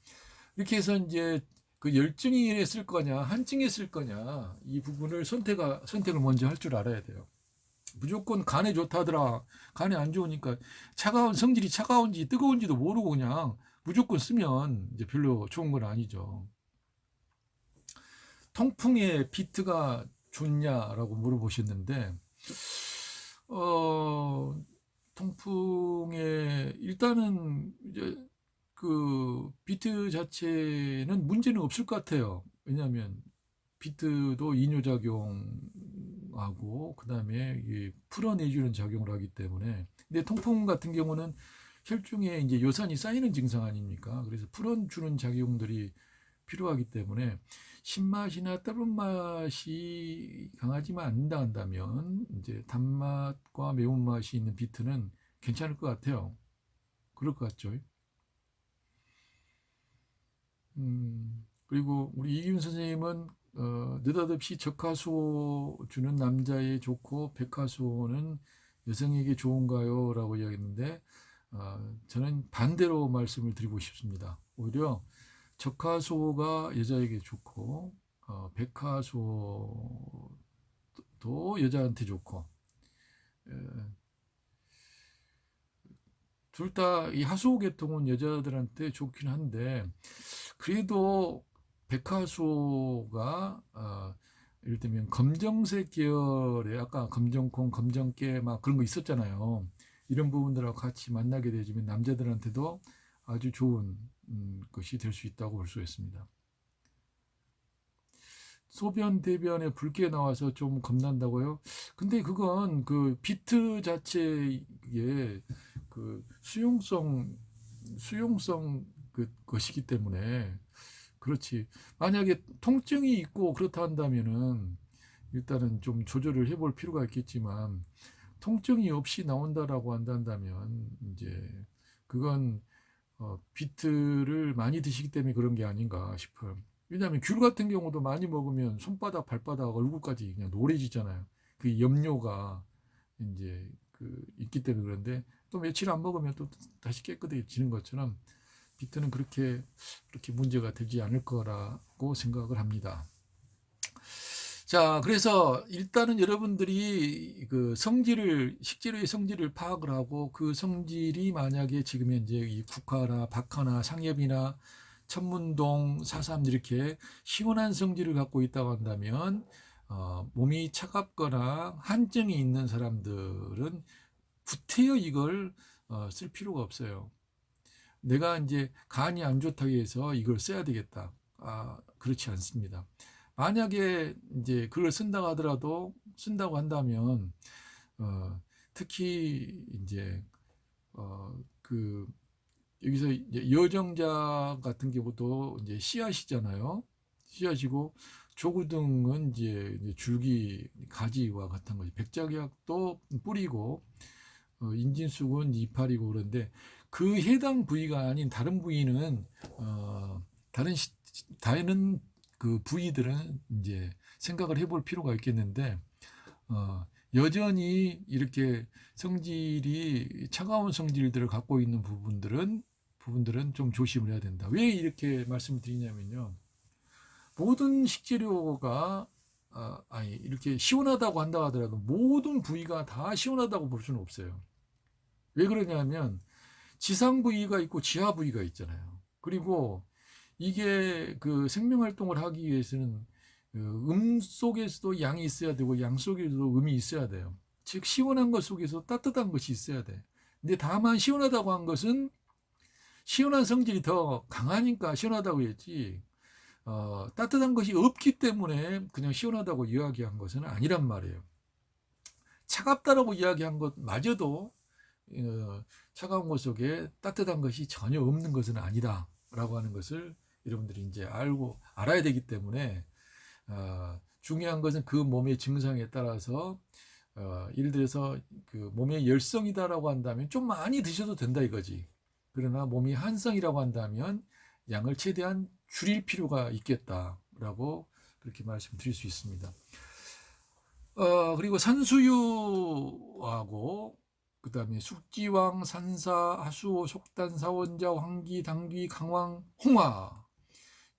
이렇게 해서 이제 그 열증에 쓸 거냐, 한증에 쓸 거냐, 이 부분을 선택을 먼저 할 줄 알아야 돼요. 무조건 간에 좋다더라, 간에 안 좋으니까 성질이 차가운지 뜨거운지도 모르고 그냥 무조건 쓰면 이제 별로 좋은 건 아니죠. 통풍에 비트가 좋냐라고 물어보셨는데, 어, 통풍에 일단은 이제 그 비트 자체는 문제는 없을 것 같아요. 왜냐하면 비트도 이뇨작용하고 그다음에 이 풀어내주는 작용을 하기 때문에. 근데 통풍 같은 경우는 혈중에 이제 요산이 쌓이는 증상 아닙니까? 그래서 풀어주는 작용들이 필요하기 때문에 신맛이나 따분 맛이 강하지만 않는다 한다면 이제 단맛과 매운맛이 있는 비트는 괜찮을 것 같아요. 그럴 것 같죠? 그리고 우리 이기훈 선생님은 느닷없이 적하수호 주는 남자에 좋고 백하수호는 여성에게 좋은가요? 라고 이야기했는데 저는 반대로 말씀을 드리고 싶습니다. 오히려 적하수호가 여자에게 좋고 백하수호도 여자한테 좋고 둘 다 이 하수호 계통은 여자들한테 좋긴 한데 그래도 백화수호가 예를 들면 검정색 계열의 아까 검정콩, 검정깨 막 그런 거 있었잖아요. 이런 부분들하고 같이 만나게 되면 남자들한테도 아주 좋은 것이 될 수 있다고 볼 수 있습니다. 소변 대변에 붉게 나와서 좀 겁난다고요? 근데 그건 그 비트 자체의 그 수용성 그 것이기 때문에 그렇지. 만약에 통증이 있고 그렇다 한다면은 일단은 좀 조절을 해볼 필요가 있겠지만 통증이 없이 나온다라고 한다면 이제 그건 비트를 많이 드시기 때문에 그런 게 아닌가 싶어요. 왜냐하면 귤 같은 경우도 많이 먹으면 손바닥, 발바닥, 얼굴까지 그냥 노래지잖아요. 그 염료가 이제 그 있기 때문에 그런데 또 며칠 안 먹으면 또 다시 깨끗해지는 것처럼 비트는 그렇게 문제가 되지 않을 거라고 생각을 합니다. 자, 그래서 일단은 여러분들이 그 식재료의 성질을 파악을 하고 그 성질이 만약에 지금 현재 이 국화나 박하나 상엽이나 천문동, 사삼 이렇게 시원한 성질을 갖고 있다고 한다면 몸이 차갑거나 한증이 있는 사람들은 구태여 이걸 쓸 필요가 없어요. 내가 이제 간이 안 좋다고 해서 이걸 써야 되겠다. 그렇지 않습니다. 만약에 이제 그걸 쓴다고 한다면 특히 이제 그 여기서 이제 여정자 같은 경우도 이제 씨앗이잖아요. 씨앗이고 조구등은 이제 줄기 가지와 같은 거지. 백작약도 뿌리고 인진쑥은 이파리고 그런데 그 해당 부위가 아닌 다른 부위는 다른 다른 그 부위들은 이제 생각을 해볼 필요가 있겠는데 여전히 이렇게 성질이 차가운 성질들을 갖고 있는 부분들은 좀 조심을 해야 된다. 왜 이렇게 말씀드리냐면요. 모든 식재료가 아니 이렇게 시원하다고 한다 하더라도 모든 부위가 다 시원하다고 볼 수는 없어요. 왜 그러냐면 지상 부위가 있고 지하 부위가 있잖아요. 그리고 이게 그 생명 활동을 하기 위해서는 속에서도 양이 있어야 되고 양 속에서도 음이 있어야 돼요. 즉 시원한 것 속에서 따뜻한 것이 있어야 돼. 근데 다만 시원하다고 한 것은 시원한 성질이 더 강하니까 시원하다고 했지 따뜻한 것이 없기 때문에 그냥 시원하다고 이야기한 것은 아니란 말이에요. 차갑다라고 이야기한 것마저도 차가운 것 속에 따뜻한 것이 전혀 없는 것은 아니다라고 하는 것을 여러분들이 이제 알아야 되기 때문에 중요한 것은 그 몸의 증상에 따라서 예를 들어서 그 몸의 열성이다라고 한다면 좀 많이 드셔도 된다 이거지. 그러나 몸이 한성이라고 한다면 양을 최대한 줄일 필요가 있겠다라고 그렇게 말씀드릴 수 있습니다. 그리고 산수유하고 그 다음에 숙지왕, 산사, 하수호, 속단, 사원자, 황기, 당귀, 강황, 홍화,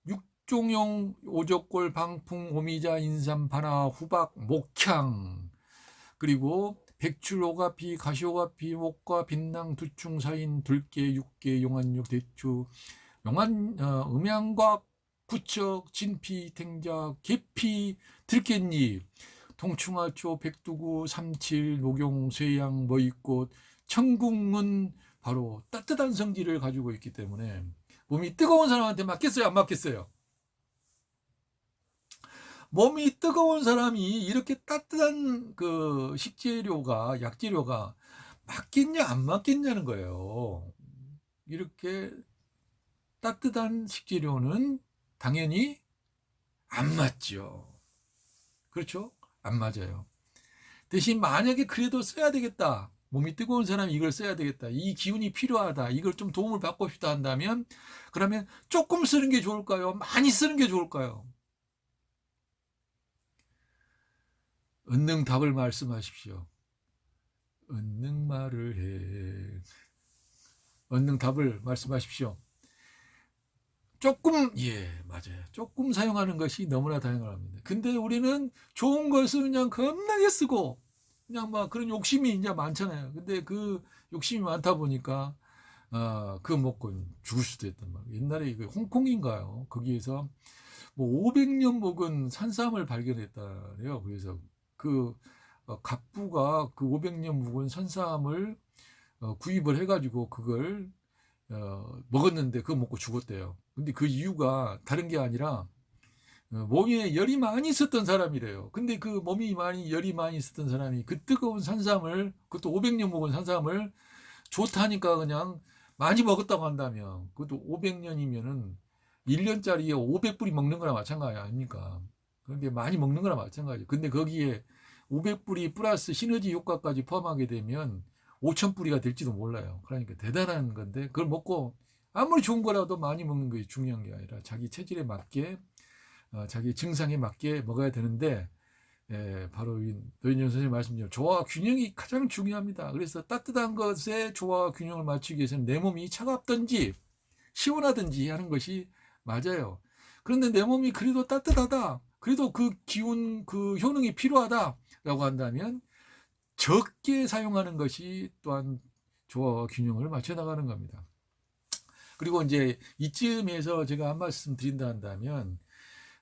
육종용, 오적골, 방풍, 오미자, 인삼, 바나, 후박, 목향, 그리고 백출, 오가피, 가시오가피, 목과, 빛낭, 두충, 사인, 들깨, 육개, 용안육, 대추, 음양곽, 구척, 진피, 탱자, 계피, 들깻잎, 동충하초, 백두구, 삼칠, 녹용, 쇠양, 머위꽃, 청궁은 바로 따뜻한 성질을 가지고 있기 때문에 몸이 뜨거운 사람한테 맞겠어요? 안 맞겠어요? 몸이 뜨거운 사람이 이렇게 따뜻한 그 식재료가, 약재료가 맞겠냐, 안 맞겠냐는 거예요. 이렇게 따뜻한 식재료는 당연히 안 맞죠. 그렇죠? 안 맞아요. 대신 만약에 그래도 써야 되겠다. 몸이 뜨거운 사람이 이걸 써야 되겠다. 이 기운이 필요하다. 이걸 좀 도움을 받고 싶다 한다면 그러면 조금 쓰는 게 좋을까요? 많이 쓰는 게 좋을까요? 은능 답을 말씀하십시오. 은능 말을 해. 은능 답을 말씀하십시오. 조금, 예, 맞아요. 조금 사용하는 것이 너무나 다양합니다. 근데 우리는 좋은 것을 그냥 겁나게 쓰고, 그냥 막 그런 욕심이 이제 많잖아요. 근데 그 욕심이 많다 보니까, 그거 먹고 죽을 수도 있단 말이에요. 옛날에 그 홍콩인가요? 거기에서 뭐 500년 묵은 산삼을 발견했다래요. 그래서 그 갑부가 그 500년 묵은 산삼을 구입을 해가지고 그걸 먹었는데 그거 먹고 죽었대요. 근데 그 이유가 다른 게 아니라 몸에 열이 많이 있었던 사람이래요. 근데 그 몸이 열이 많이 있었던 사람이 그 뜨거운 산삼을, 그것도 500년 먹은 산삼을 좋다니까 그냥 많이 먹었다고 한다면, 그것도 500년이면은 1년짜리에 500뿌리 먹는 거나 마찬가지 아닙니까? 그런데 많이 먹는 거나 마찬가지. 근데 거기에 500뿌리 플러스 시너지 효과까지 포함하게 되면 5,000뿌리가 될지도 몰라요. 그러니까 대단한 건데, 그걸 먹고 아무리 좋은 거라도 많이 먹는 것이 중요한 게 아니라 자기 체질에 맞게, 자기 증상에 맞게 먹어야 되는데, 바로 노인정 선생님 말씀대로 조화 균형이 가장 중요합니다. 그래서 따뜻한 것에 조화 균형을 맞추기 위해서는 내 몸이 차갑든지 시원하든지 하는 것이 맞아요. 그런데 내 몸이 그래도 따뜻하다, 그래도 그 기운, 그 효능이 필요하다라고 한다면 적게 사용하는 것이 또한 조화와 균형을 맞춰 나가는 겁니다. 그리고 이제 이쯤에서 제가 한 말씀 드린다 한다면,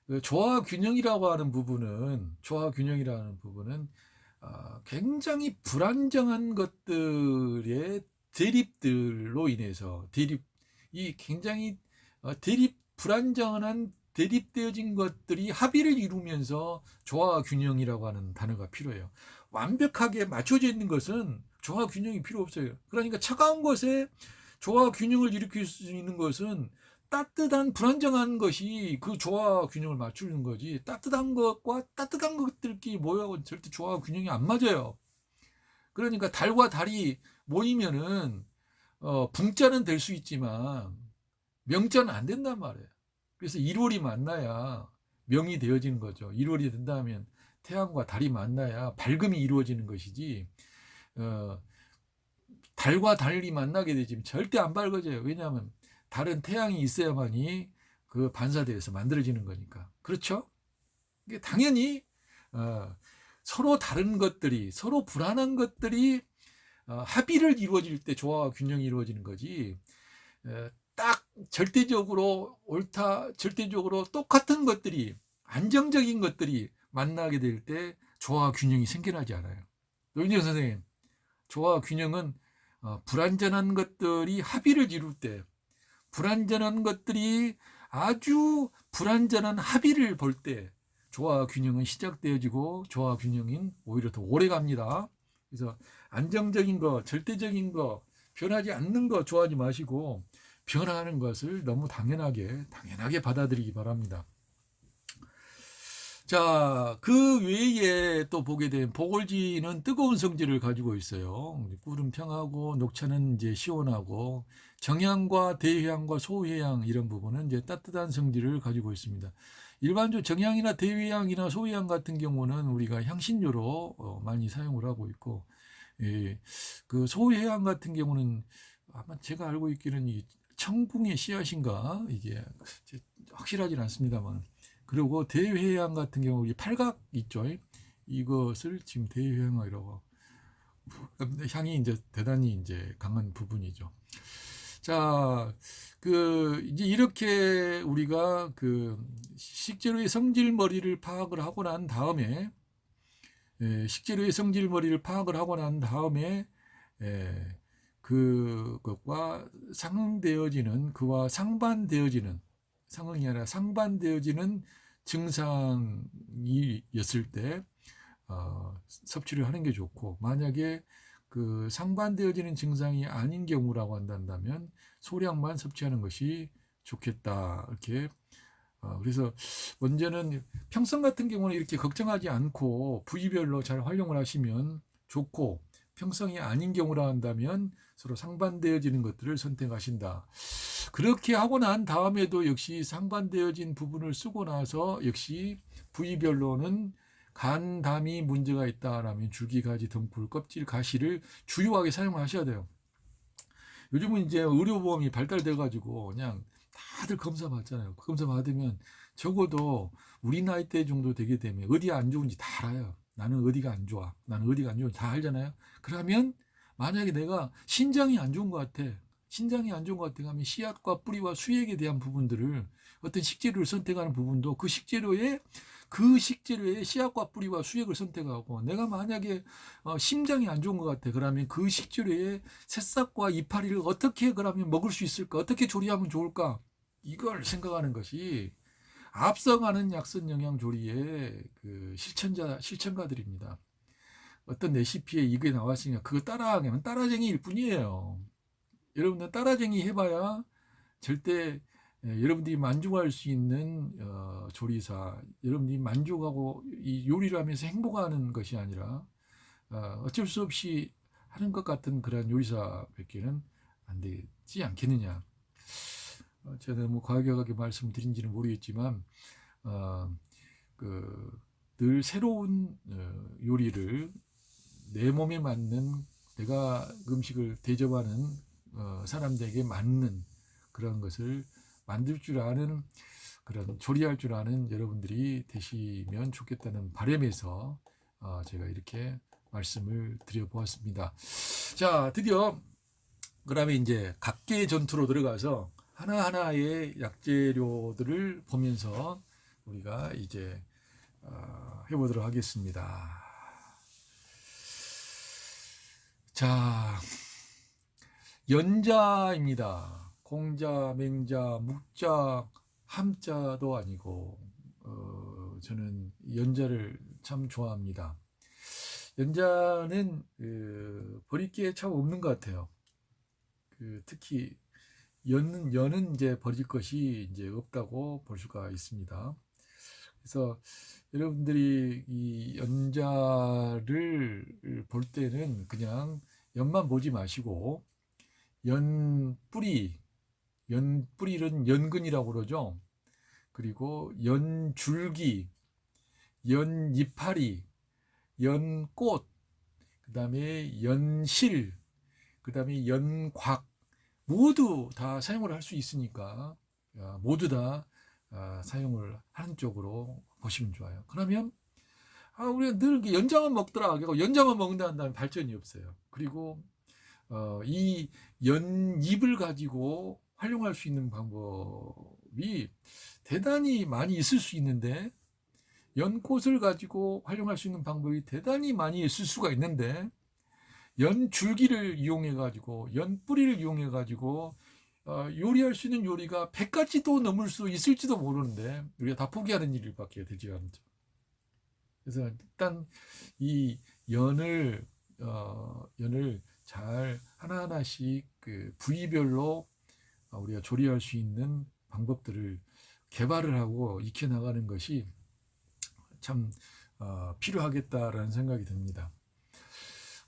그 조화 균형이라는 부분은 굉장히 불안정한 것들의 대립들로 인해서, 이 굉장히 불안정한 대립되어진 것들이 합의를 이루면서 조화 균형이라고 하는 단어가 필요해요. 완벽하게 맞춰져 있는 것은 조화 균형이 필요 없어요. 그러니까 차가운 것에 조화 균형을 일으킬 수 있는 것은 따뜻한 불안정한 것이 그 조화 균형을 맞추는 거지, 따뜻한 것과 따뜻한 것들끼리 모여서 절대 조화 균형이 안 맞아요. 그러니까 달과 달이 모이면은 붕자는 될 수 있지만 명자는 안 된단 말이에요. 그래서 1월이 만나야 명이 되어지는 거죠. 1월이 된다면 태양과 달이 만나야 밝음이 이루어지는 것이지, 달과 달이 만나게 되지 절대 안 밝아져요. 왜냐하면 달은 태양이 있어야만이 그 반사대에서 만들어지는 거니까. 그렇죠? 이게 당연히 서로 다른 것들이, 서로 불안한 것들이 합의를 이루어질 때 조화와 균형이 이루어지는 거지, 딱 절대적으로 옳다, 절대적으로 똑같은 것들이, 안정적인 것들이 만나게 될 때 조화와 균형이 생겨나지 않아요. 노인정 선생님, 조화와 균형은 불완전한 것들이 합의를 이룰 때, 불완전한 것들이 아주 불완전한 합의를 볼 때 조화 균형은 시작되어지고 조화 균형인 오히려 더 오래 갑니다. 그래서 안정적인 거, 절대적인 거, 변하지 않는 거 좋아하지 마시고 변화하는 것을 너무 당연하게 받아들이기 바랍니다. 자, 그 외에 또 보게 되면 보골지는 뜨거운 성질을 가지고 있어요. 꿀은 평하고 녹차는 이제 시원하고, 정향과 대회향과 소회향 이런 부분은 이제 따뜻한 성질을 가지고 있습니다. 일반적으로 정향이나 대회향이나 소회향 같은 경우는 우리가 향신료로 많이 사용을 하고 있고, 그 소회향 같은 경우는 아마 제가 알고 있기는 이 청궁의 씨앗인가, 이게 확실하진 않습니다만, 그리고 대회향 같은 경우 이 팔각 있죠. 이것을 지금 대회향이라고, 향이 이제 대단히 이제 강한 부분이죠. 자, 이제 이렇게 우리가 그 식재료의 성질머리를 파악을 하고 난 다음에 식재료의 성질머리를 파악을 하고 난 다음에 그것과 상응되어지는, 그와 상반되어지는, 상응이 아니라 상반되어지는 증상이었을 때 섭취를 하는 게 좋고, 만약에 그 상반되어지는 증상이 아닌 경우라고 한다면 소량만 섭취하는 것이 좋겠다. 이렇게 그래서 먼저는 평성 같은 경우는 이렇게 걱정하지 않고 부위별로 잘 활용을 하시면 좋고, 평성이 아닌 경우라 한다면 서로 상반되어지는 것들을 선택하신다. 그렇게 하고 난 다음에도 역시 상반되어진 부분을 쓰고 나서 역시 부위별로는 간, 담이 문제가 있다라면 줄기, 가지, 덩굴, 껍질, 가시를 주요하게 사용하셔야 돼요. 요즘은 이제 의료보험이 발달돼 가지고 그냥 다들 검사 받잖아요. 검사 받으면 적어도 우리 나이대 정도 되게 되면 어디가 안 좋은지 다 알아요. 나는 어디가 안 좋아, 나는 어디가 안 좋은지 다 알잖아요. 그러면 만약에 내가 신장이 안 좋은 것 같아, 신장이 안 좋은 것 같아 하면 씨앗과 뿌리와 수액에 대한 부분들을, 어떤 식재료를 선택하는 부분도 그 식재료의 씨앗과 뿌리와 수액을 선택하고, 내가 만약에 심장이 안 좋은 것 같아 그러면 그 식재료의 새싹과 이파리를 어떻게 그러면 먹을 수 있을까, 어떻게 조리하면 좋을까, 이걸 생각하는 것이 앞서가는 약선 영양 조리의 그 실천가들입니다. 어떤 레시피에 이게 나왔으니까 그거 따라하면 따라쟁이일 뿐이에요. 여러분들 따라쟁이 해봐야 절대 여러분들이 만족할 수 있는 조리사, 여러분들이 만족하고 이 요리를 하면서 행복하는 것이 아니라 어쩔 수 없이 하는 것 같은 그런 요리사밖에는 안 되지 않겠느냐. 제가 너무 과격하게 말씀드린지는 모르겠지만 늘 새로운 요리를, 내 몸에 맞는, 내가 음식을 대접하는 사람들에게 맞는 그런 것을 만들 줄 아는, 그런 조리할 줄 아는 여러분들이 되시면 좋겠다는 바람에서 제가 이렇게 말씀을 드려보았습니다. 자, 드디어 그다음에 이제 각계 전투로 들어가서 하나하나의 약재료들을 보면서 우리가 이제 해보도록 하겠습니다. 자, 연자입니다. 공자, 맹자, 묵자, 함자도 아니고 저는 연자를 참 좋아합니다. 연자는 버릴 게 참 없는 것 같아요. 특히 연은 이제 버릴 것이 이제 없다고 볼 수가 있습니다. 그래서 여러분들이 이 연자를 볼 때는 그냥 연만 보지 마시고 연뿌리는 연근이라고 그러죠. 그리고 연줄기, 연이파리, 연꽃, 그 다음에 연실, 그 다음에 연곽, 모두 다 사용을 할 수 있으니까 모두 다 사용을 하는 쪽으로 보시면 좋아요. 그러면 우리가 늘 연장만 먹더라, 연장만 먹는다는 다음에 발전이 없어요. 그리고 이 연잎을 가지고 활용할 수 있는 방법이 대단히 많이 있을 수 있는데, 연꽃을 가지고 활용할 수 있는 방법이 대단히 많이 있을 수가 있는데, 연줄기를 이용해 가지고, 연뿌리를 이용해 가지고 요리할 수 있는 요리가 100가지도 넘을 수 있을지도 모르는데 우리가 다 포기하는 일밖에 되지 않죠. 그래서 일단 이 연을 잘 하나하나씩 그 부위별로 우리가 조리할 수 있는 방법들을 개발을 하고 익혀 나가는 것이 참 필요하겠다라는 생각이 듭니다.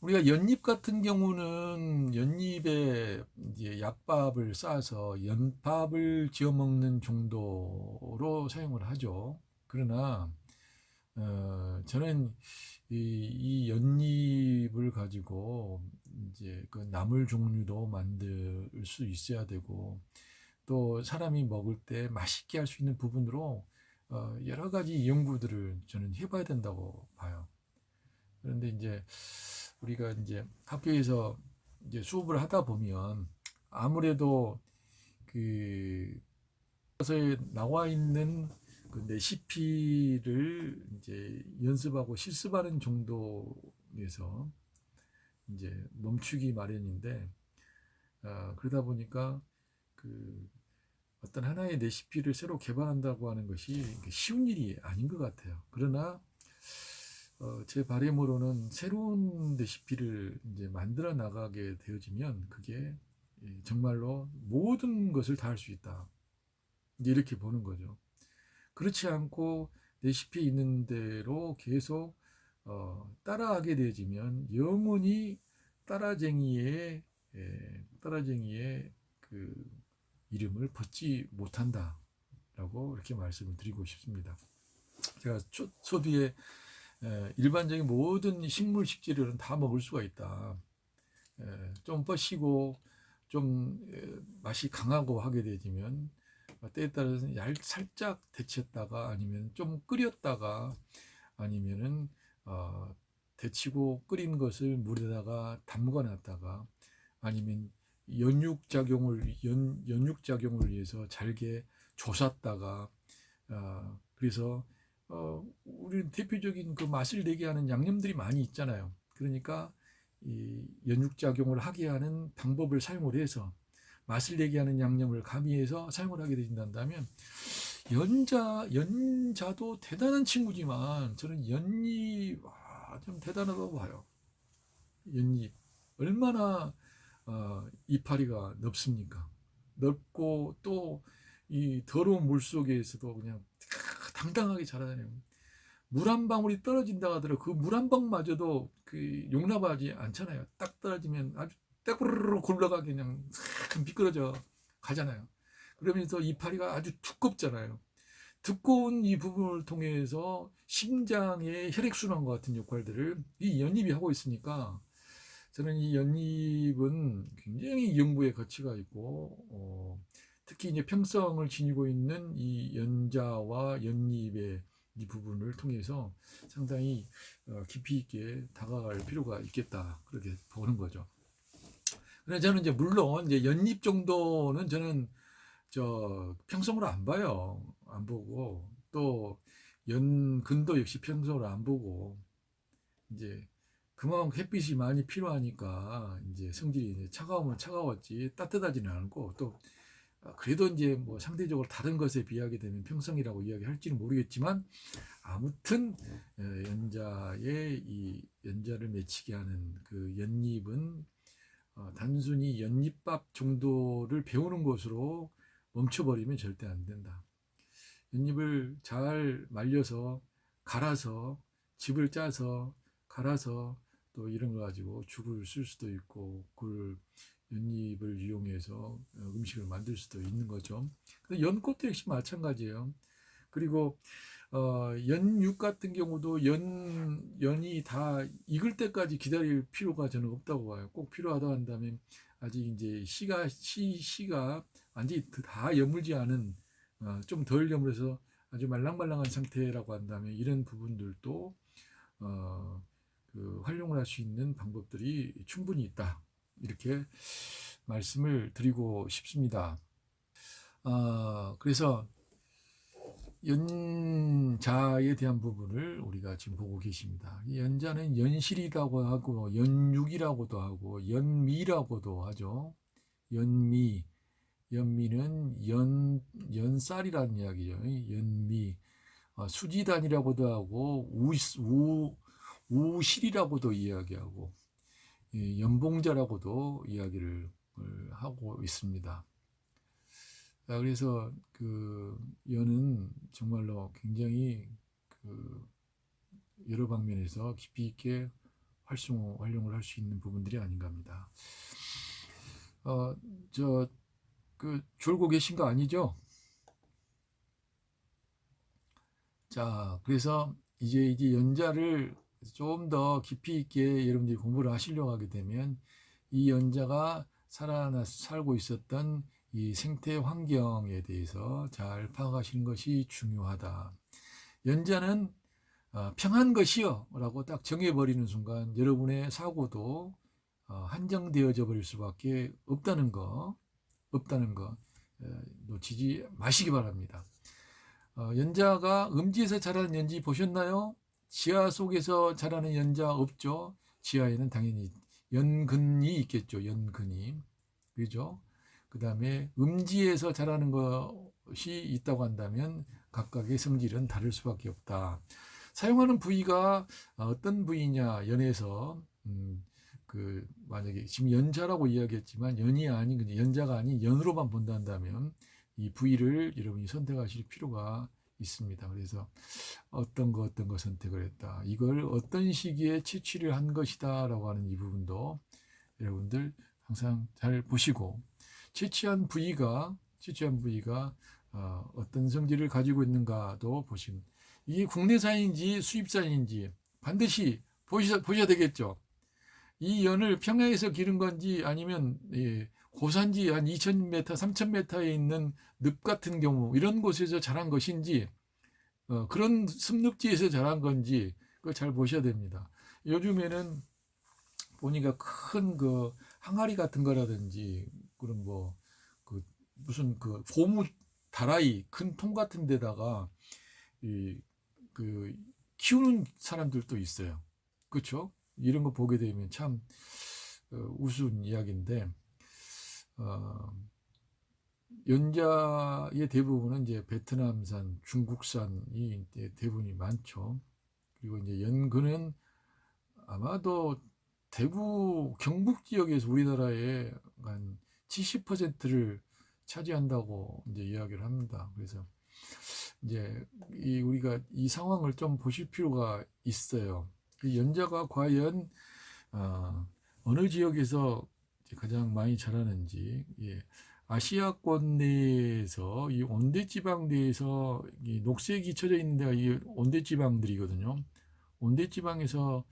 우리가 연잎 같은 경우는 연잎에 이제 약밥을 싸서 연밥을 지어 먹는 정도로 사용을 하죠. 그러나 저는 이 연잎을 가지고 이제 그 나물 종류도 만들 수 있어야 되고, 또 사람이 먹을 때 맛있게 할 수 있는 부분으로 여러 가지 연구들을 저는 해봐야 된다고 봐요. 그런데 이제 우리가 이제 학교에서 이제 수업을 하다 보면 아무래도 그 서에 나와 있는 그 레시피를 이제 연습하고 실습하는 정도에서 이제 멈추기 마련인데, 그러다 보니까 그 어떤 하나의 레시피를 새로 개발한다고 하는 것이 쉬운 일이 아닌 것 같아요. 그러나 제 바람으로는 새로운 레시피를 이제 만들어 나가게 되어지면 그게 정말로 모든 것을 다 할 수 있다. 이제 이렇게 보는 거죠. 그렇지 않고 레시피 있는 대로 계속 따라하게 되어지면 영원히 따라쟁이의 그 이름을 벗지 못한다라고 이렇게 말씀을 드리고 싶습니다. 제가 초두에 일반적인 모든 식물 식재료는 다 먹을 수가 있다. 좀 뻗시고 좀 맛이 강하고 하게 되면 때에 따라서는 살짝 데쳤다가 아니면 좀 끓였다가 아니면은 데치고 끓인 것을 물에다가 담가 놨다가 아니면 연육작용을 위해서 잘게 조샀다가 그래서 우리 대표적인 그 맛을 내게 하는 양념들이 많이 있잖아요. 그러니까 이 연육작용을 하게 하는 방법을 사용을 해서 맛을 내게 하는 양념을 가미해서 사용을 하게 된다면 연자도 대단한 친구지만 저는 연잎 좀 대단하다고 봐요. 연잎 얼마나 이파리가 넓습니까? 넓고 또 이 더러운 물 속에서도 그냥 당당하게 자라다니는 물 한 방울이 떨어진다 하더라도 그 물 한 방마저도 그 용납하지 않잖아요. 딱 떨어지면 아주 떼구르르 굴러가게 그냥 미끄러져 가잖아요. 그러면서 이파리가 아주 두껍잖아요. 두꺼운 이 부분을 통해서 심장의 혈액순환과 같은 역할들을 이 연잎이 하고 있으니까 저는 이 연잎은 굉장히 연구의 가치가 있고 특히 이제 평성을 지니고 있는 이 연자와 연잎의 이 부분을 통해서 상당히 깊이 있게 다가갈 필요가 있겠다 그렇게 보는 거죠. 그래서 저는 이제 물론 이제 연잎 정도는 저는 평성으로 안 봐요. 안 보고 또 연근도 역시 평성으로 안 보고 이제 그만큼 햇빛이 많이 필요하니까 이제 성질이 이제 차가우면 차가웠지 따뜻하지는 않고 또 그래도 이제 뭐 상대적으로 다른 것에 비하게 되면 평성이라고 이야기할지는 모르겠지만 아무튼 연자의 이 연자를 맺히게 하는 그 연잎은 단순히 연잎밥 정도를 배우는 것으로 멈춰버리면 절대 안 된다. 연잎을 잘 말려서 갈아서 즙을 짜서 갈아서 또 이런 거 가지고 죽을 쓸 수도 있고 그 연잎을 이용해서 음식을 만들 수도 있는 거죠. 연꽃도 역시 마찬가지예요. 그리고 연육 같은 경우도 연이 다 익을 때까지 기다릴 필요가 저는 없다고 봐요. 꼭 필요하다 한다면 아직 이제 씨가 완전히 다 여물지 않은 좀 덜 여물어서 아주 말랑말랑한 상태라고 한다면 이런 부분들도 활용을 할 수 있는 방법들이 충분히 있다. 이렇게 말씀을 드리고 싶습니다. 그래서 연자에 대한 부분을 우리가 지금 보고 계십니다. 연자는 연실이라고 하고 연육이라고도 하고 연미라고도 하죠. 연미는 연쌀이라는 이야기죠. 연미 수지단이라고도 하고 우실이라고도 이야기하고 연봉자라고도 이야기를 하고 있습니다. 그래서 그 연은 정말로 굉장히 여러 방면에서 깊이 있게 활용을 할 수 있는 부분들이 아닌가 합니다. 졸고 계신 거 아니죠? 자, 그래서 이제 연자를 좀 더 깊이 있게 여러분들이 공부를 하시려고 하게 되면 이 연자가 살고 있었던 이 생태 환경에 대해서 잘 파악하시는 것이 중요하다. 연자는 평한 것이요 라고 딱 정해버리는 순간 여러분의 사고도 한정되어져 버릴 수밖에 없다는 거 놓치지 마시기 바랍니다. 연자가 음지에서 자라는 연지 보셨나요? 지하 속에서 자라는 연자 없죠. 지하에는 당연히 연근이 있겠죠. 연근이. 그죠? 그 다음에 음지에서 자라는 것이 있다고 한다면 각각의 성질은 다를 수밖에 없다. 사용하는 부위가 어떤 부위냐, 연에서 만약에 지금 연자라고 이야기했지만 연이 아닌, 연자가 아닌 연으로만 본다면 이 부위를 여러분이 선택하실 필요가 있습니다. 그래서 어떤 거 선택을 했다. 이걸 어떤 시기에 채취를 한 것이다라고 하는 이 부분도 여러분들 항상 잘 보시고, 채취한 부위가 어떤 성질을 가지고 있는가도 보시면, 이게 국내산인지 수입산인지 반드시 보셔야 되겠죠. 이 연을 평야에서 기른 건지 아니면 고산지 한 2,000m, 3,000m에 있는 늪 같은 경우 이런 곳에서 자란 것인지 그런 습늪지에서 자란 건지 그걸 잘 보셔야 됩니다. 요즘에는 보니까 큰 그 항아리 같은 거라든지 그런 무슨 고무 다라이 큰 통 같은 데다가 그 키우는 사람들도 있어요. 그렇죠? 이런 거 보게 되면 참 우스운 이야기인데, 연자의 대부분은 이제 베트남산, 중국산이 대부분이 많죠. 그리고 이제 연근은 아마도 대구 경북 지역에서 우리나라의 한 70%를 차지한다고 이제 이야기를 합니다. 그래서 이제 우리가 이 상황을 좀 보실 필요가 있어요. 그 연자가 과연 어느 지역에서 가장 많이 자라는지, 아시아권 내에서 이 온대지방 내에서 이 녹색이 쳐져 있는 데가 이 온대지방들이거든요. 온대지방에서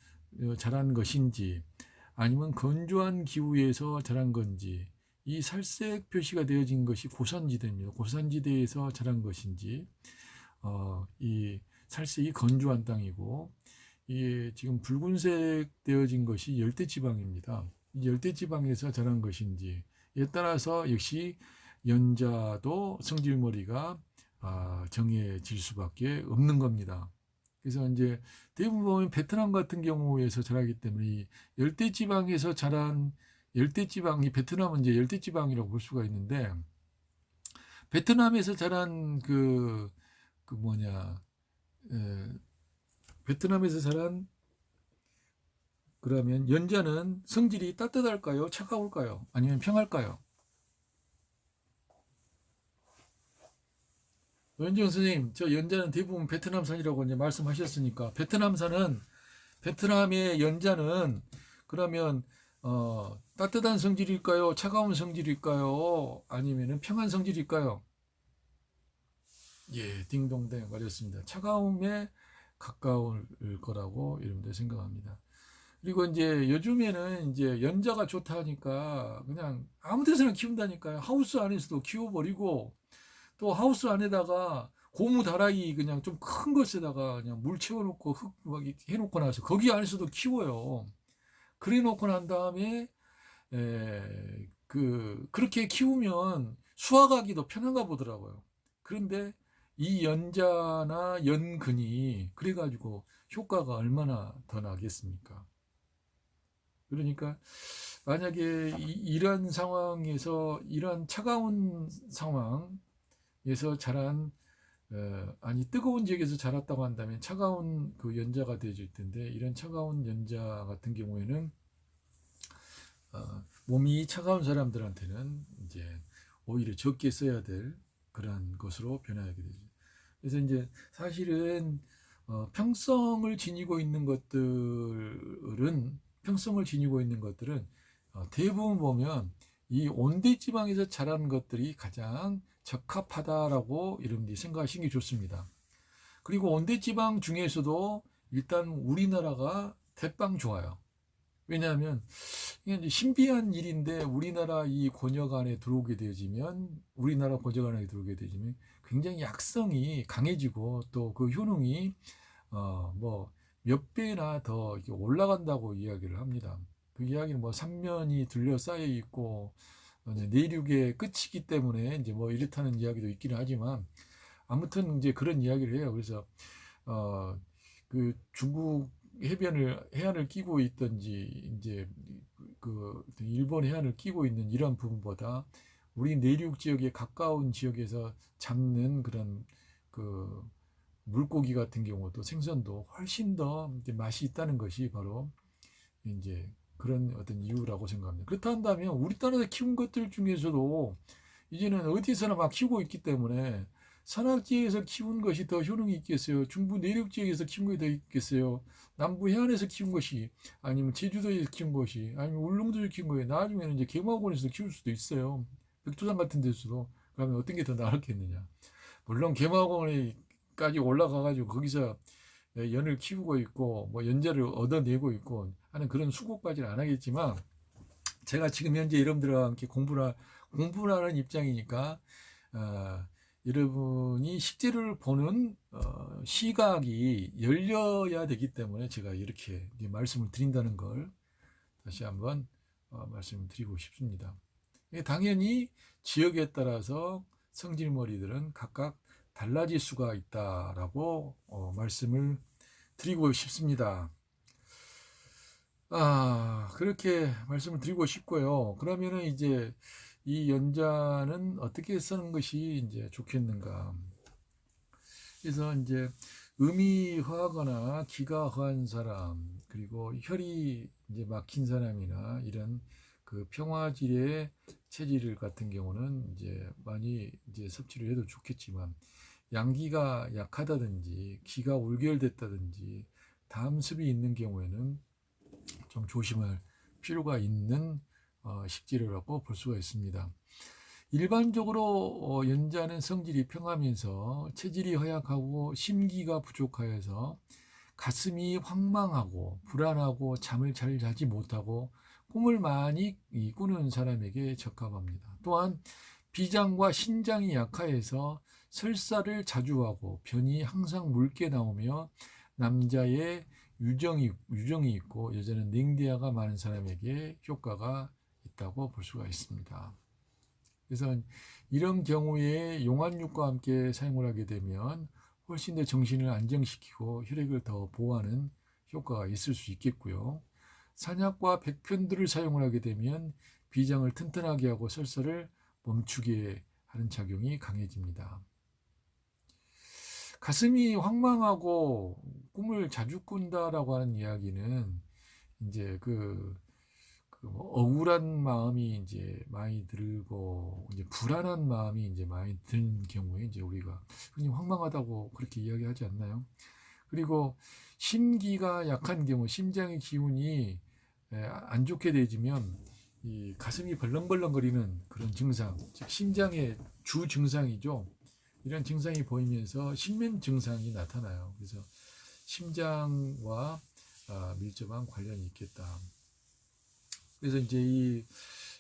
자란 것인지 아니면 건조한 기후에서 자란 건지, 이 살색 표시가 되어진 것이 고산지대입니다. 고산지대에서 자란 것인지, 이 살색이 건조한 땅이고, 이 지금 붉은색 되어진 것이 열대지방입니다. 이 열대지방에서 자란 것인지에 따라서 역시 연자도 성질머리가 정해질 수밖에 없는 겁니다. 그래서 이제 대부분 보면 베트남 같은 경우에서 자라기 때문에 이 열대지방에서 자란 열대지방이, 베트남은 이제 열대지방이라고 볼 수가 있는데, 베트남에서 자란 베트남에서 자란 그러면 연자는 성질이 따뜻할까요? 차가울까요? 아니면 평할까요? 연정 선생님, 저 연자는 대부분 베트남산이라고 이제 말씀하셨으니까, 베트남의 연자는 그러면 따뜻한 성질일까요? 차가운 성질일까요? 아니면 평한 성질일까요? 예, 딩동댕 맞았습니다. 차가움에 가까울 거라고 여러분들 생각합니다. 그리고 이제 요즘에는 이제 연자가 좋다니까 그냥 아무 데서나 키운다니까요. 하우스 안에서도 키워버리고, 또 하우스 안에다가 고무 다라이 그냥 좀 큰 것에다가 그냥 물 채워놓고 흙 막 해놓고 나서 거기 안에서도 키워요. 그래 놓고 난 다음에 그렇게 키우면 수확하기도 편한가 보더라고요. 그런데 이 연자나 연근이 그래가지고 효과가 얼마나 더 나겠습니까? 그러니까 만약에 이러한 상황에서, 이러한 차가운 상황에서 자란 뜨거운 지역에서 자랐다고 한다면 차가운 그 연자가 되어질 텐데, 이런 차가운 연자 같은 경우에는 몸이 차가운 사람들한테는 이제 오히려 적게 써야 될 그런 것으로 변하게 되죠. 그래서 이제 사실은 평성을 지니고 있는 것들은 대부분 보면 이 온대지방에서 자란 것들이 가장 적합하다라고 여러분들이 생각하시는 게 좋습니다. 그리고 온대지방 중에서도 일단 우리나라가 대빵 좋아요. 왜냐하면 이게 이제 신비한 일인데, 우리나라 권역 안에 들어오게 되어지면 굉장히 약성이 강해지고, 또 그 효능이 몇 배나 더 올라간다고 이야기를 합니다. 그 이야기는 삼면이 둘러싸여 있고 내륙의 끝이기 때문에 이제 이렇다는 이야기도 있기는 하지만, 아무튼 이제 그런 이야기를 해요. 그래서 그 중국 해안을 끼고 있든지 이제 그 일본 해안을 끼고 있는 이런 부분보다 우리 내륙 지역에 가까운 지역에서 잡는 그런 그 물고기 같은 경우도 생선도 훨씬 더 이제 맛이 있다는 것이 바로 이제 그런 어떤 이유라고 생각합니다. 그렇다 한다면 우리나라에서 키운 것들 중에서도 이제는 어디서나 막 키우고 있기 때문에 산악지에서 키운 것이 더 효능이 있겠어요? 중부 내륙 지역에서 키운 것이 더 있겠어요? 남부 해안에서 키운 것이 아니면 제주도에서 키운 것이 아니면 울릉도에서 키운 것이 나중에는 이제 개마고원에서 키울 수도 있어요. 백두산 같은 데서도. 그러면 어떤 게 더 나았겠느냐? 물론 개마고원에까지 올라가가지고 거기서 연을 키우고 있고 뭐 연자를 얻어내고 있고 하는 그런 수고까지는 안 하겠지만 제가 지금 현재 여러분들과 함께 공부를 하는 입장이니까 여러분이 식재료를 보는 시각이 열려야 되기 때문에 제가 이렇게 말씀을 드린다는 걸 다시 한번 말씀을 드리고 싶습니다. 당연히 지역에 따라서 성질머리들은 각각 달라질 수가 있다라고 말씀을 드리고 싶습니다. 그렇게 말씀을 드리고 싶고요. 그러면은 이제 이 연자는 어떻게 쓰는 것이 이제 좋겠는가? 그래서 이제 음이 허하거나 기가 허한 사람, 그리고 혈이 이제 막힌 사람이나 이런 그 평화질의 체질 같은 경우는 이제 많이 이제 섭취를 해도 좋겠지만 양기가 약하다든지 기가 울결됐다든지 담습이 있는 경우에는 좀 조심할 필요가 있는 식재료라고 볼 수가 있습니다. 일반적으로 연자는 성질이 평하면서 체질이 허약하고 심기가 부족하여서 가슴이 황망하고 불안하고 잠을 잘 자지 못하고 꿈을 많이 꾸는 사람에게 적합합니다. 또한 비장과 신장이 약하여서 설사를 자주 하고 변이 항상 묽게 나오며 남자의 유정이 있고 여자는 냉대화가 많은 사람에게 효과가 있다고 볼 수가 있습니다. 그래서 이런 경우에 용안육과 함께 사용을 하게 되면 훨씬 더 정신을 안정시키고 혈액을 더 보호하는 효과가 있을 수 있겠고요. 산약과 백편들을 사용을 하게 되면 비장을 튼튼하게 하고 설사를 멈추게 하는 작용이 강해집니다. 가슴이 황망하고 꿈을 자주 꾼다라고 하는 이야기는 이제 억울한 마음이 이제 많이 들고 이제 불안한 마음이 이제 많이 드는 경우에 이제 우리가 흔히 황망하다고 그렇게 이야기하지 않나요? 그리고 심기가 약한 경우, 심장의 기운이 안 좋게 되지면 이 가슴이 벌렁벌렁거리는 그런 증상, 즉 심장의 주 증상이죠. 이런 증상이 보이면서 신면 증상이 나타나요. 그래서 심장과 밀접한 관련이 있겠다. 그래서 이제 이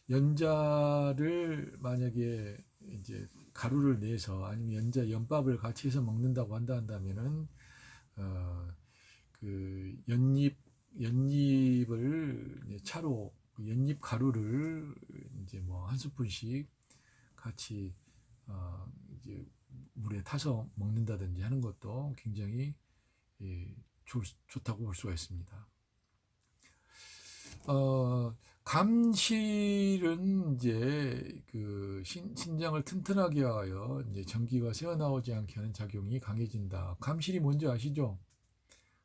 연자를 만약에 이제 가루를 내서 아니면 연밥을 같이 해서 먹는다고 한다면은 그 연잎을 차로 연잎 가루를 이제 뭐 한 스푼씩 같이 이제 물에 타서 먹는다든지 하는 것도 굉장히 좋다고 볼 수가 있습니다. 감실은 이제 그 신장을 튼튼하게 하여 이제 전기가 새어나오지 않게 하는 작용이 강해진다. 감실이 뭔지 아시죠?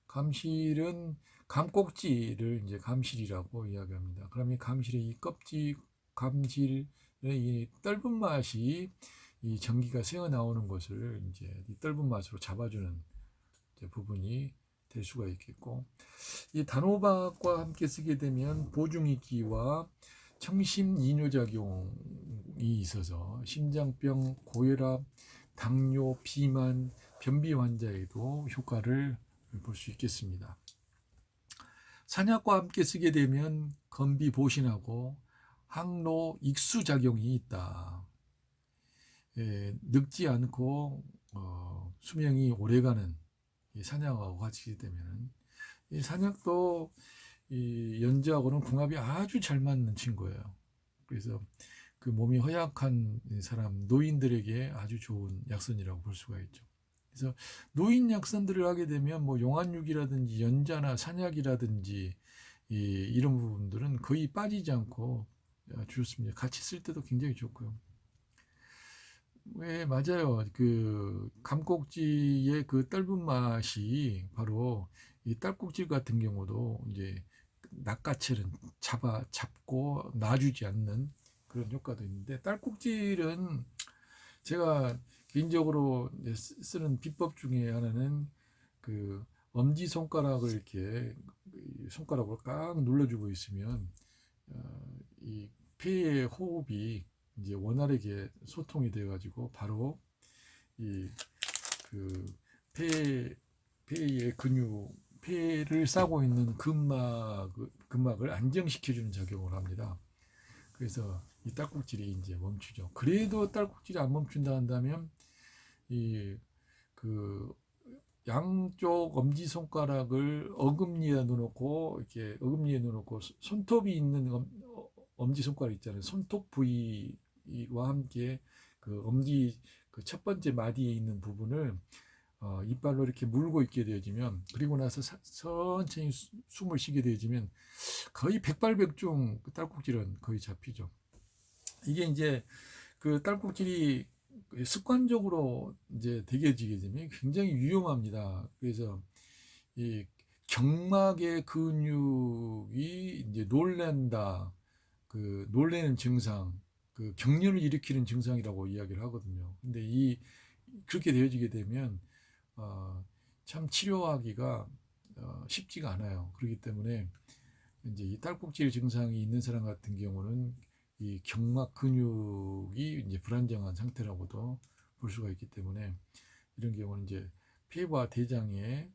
감실은 감꼭지를 이제 감실이라고 이야기합니다. 그러면 감실의 이 감실의 이 떫은 맛이 이 전기가 새어나오는 것을 이제 이 떫은 맛으로 잡아주는 부분이 될 수가 있겠고, 이 단호박과 함께 쓰게 되면 보중이기와 청심 이뇨작용이 있어서 심장병, 고혈압, 당뇨, 비만, 변비 환자에도 효과를 볼 수 있겠습니다. 산약과 함께 쓰게 되면 건비 보신하고 항로 익수 작용이 있다. 늙지 않고 수명이 오래가는 이 산약하고 같이 되면 이 산약도 이 연자하고는 궁합이 아주 잘 맞는 친구예요. 그래서 그 몸이 허약한 사람, 노인들에게 아주 좋은 약선이라고 볼 수가 있죠. 그래서 노인 약선들을 하게 되면 뭐 용안육이라든지 연자나 산약이라든지 이런 부분들은 거의 빠지지 않고 좋습니다. 같이 쓸 때도 굉장히 좋고요. 네, 맞아요. 그 감꼭지의 그 떫은 맛이 바로 이 딸꾹질 같은 경우도 이제 낚아채는 잡고 놔주지 않는 그런 효과도 있는데, 딸꾹질은 제가 개인적으로 쓰는 비법 중에 하나는 그 엄지 손가락을 이렇게 손가락으로 꽉 눌러주고 있으면 이 폐의 호흡이 이제 원활하게 소통이 돼 가지고 바로 이 그 폐의 근육, 폐를 싸고 있는 근막을 안정시켜주는 작용을 합니다. 그래서 이 딸꾹질이 이제 멈추죠. 그래도 딸꾹질이 안 멈춘다 한다면 이 그 양쪽 엄지 손가락을 어금니에 넣어놓고 이렇게 어금니에 넣어놓고 손톱이 있는 엄지 손가락 있잖아요. 손톱 부위와 함께 그 엄지 그 첫 번째 마디에 있는 부분을 이빨로 이렇게 물고 있게 되어지면, 그리고 나서 천천히 숨을 쉬게 되어지면 거의 백발백중 그 딸꾹질은 거의 잡히죠. 이게 이제 그 딸꾹질이 습관적으로 이제 되게 되면 굉장히 위험합니다. 그래서 이 경막의 근육이 이제 놀랜다, 그 놀래는 증상, 그 경련을 일으키는 증상이라고 이야기를 하거든요. 근데 그렇게 되어지게 되면 참 치료하기가 쉽지가 않아요. 그렇기 때문에 이제 이 딸꾹질 증상이 있는 사람 같은 경우는 이 경막 근육이 이제 불안정한 상태라고도 볼 수가 있기 때문에, 이런 경우는 이제 폐와 대장의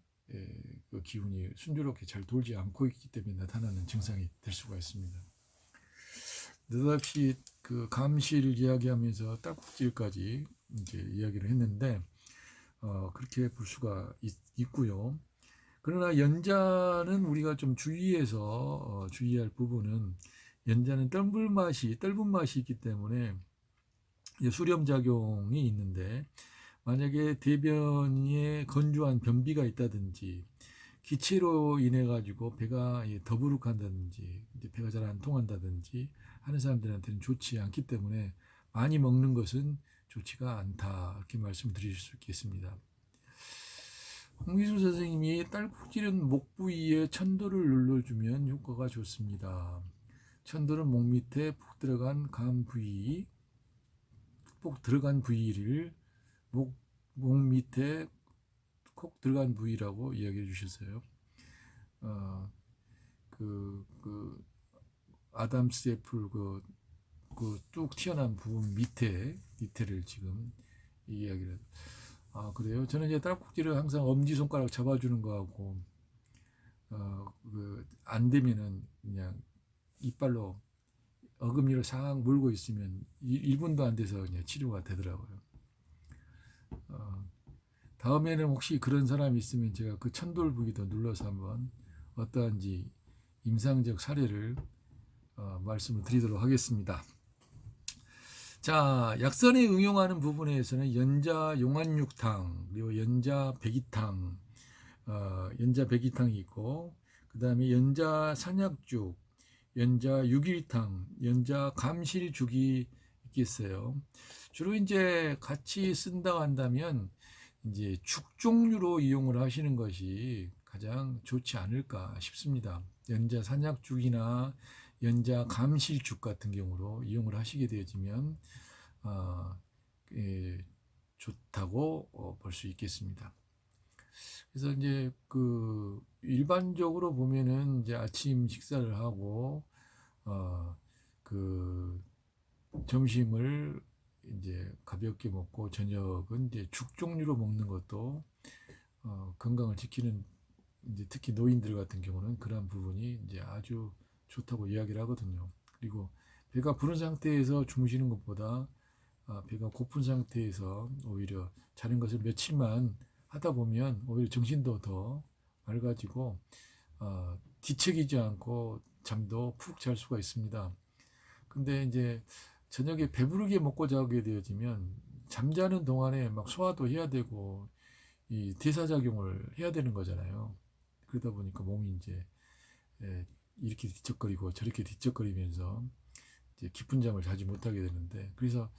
그 기운이 순조롭게 잘 돌지 않고 있기 때문에 나타나는 증상이 될 수가 있습니다. 느닷없이 그 감시를 이야기하면서 딸꾹질까지 이제 이야기를 했는데 그렇게 볼 수가 있고요. 그러나 연자는 우리가 좀 주의해서 주의할 부분은, 연자는 떫은 맛이 있기 때문에 수렴 작용이 있는데, 만약에 대변에 건조한 변비가 있다든지 기체로 인해 가지고 배가 더부룩한다든지 배가 잘 안 통한다든지 하는 사람들한테는 좋지 않기 때문에 많이 먹는 것은 좋지가 않다, 이렇게 말씀드릴 수 있겠습니다. 홍기수 선생님이 딸꾹질은 목 부위에 천도를 눌러주면 효과가 좋습니다. 천도는 목 밑에 푹 들어간 부위를 목 밑에 콕 들어간 부위라고 이야기해 주셨어요. 아담스 애플 뚝 튀어나온 부분 밑에를 지금 이야기를. 그래요? 저는 이제 딸꾹질을 항상 엄지손가락 잡아주는 거하고, 안 되면은 그냥 이빨로 어금니를 싹 물고 있으면 1분도 안 돼서 그냥 치료가 되더라고요. 다음에는 혹시 그런 사람이 있으면 제가 그 천돌 부위도 눌러서 한번 어떠한지 임상적 사례를 말씀을 드리도록 하겠습니다. 자, 약선에 응용하는 부분에서는 연자 용안육탕, 그리고 연자 백이탕이 있고, 그 다음에 연자 산약죽, 연자 육일탕, 연자 감실죽이 있겠어요. 주로 이제 같이 쓴다고 한다면 이제 죽 종류로 이용을 하시는 것이 가장 좋지 않을까 싶습니다. 연자 산약죽이나 연자 감실죽 같은 경우로 이용을 하시게 되어지면 좋다고 볼 수 있겠습니다. 그래서 이제 그 일반적으로 보면은 이제 아침 식사를 하고 그 점심을 이제 가볍게 먹고 저녁은 이제 죽 종류로 먹는 것도 건강을 지키는, 이제 특히 노인들 같은 경우는 그런 부분이 이제 아주 좋다고 이야기를 하거든요. 그리고 배가 부른 상태에서 주무시는 것보다 배가 고픈 상태에서 오히려 자는 것을 며칠만 하다 보면 오히려 정신도 더 맑아지고 뒤척이지 않고 잠도 푹 잘 수가 있습니다. 근데 이제 저녁에 배부르게 먹고 자게 되어지면 잠자는 동안에 막 소화도 해야 되고 이 대사작용을 해야 되는 거잖아요. 그러다 보니까 몸이 이제 이렇게 뒤척거리고 저렇게 뒤척거리면서 이제 깊은 잠을 자지 못하게 되는데, 그래서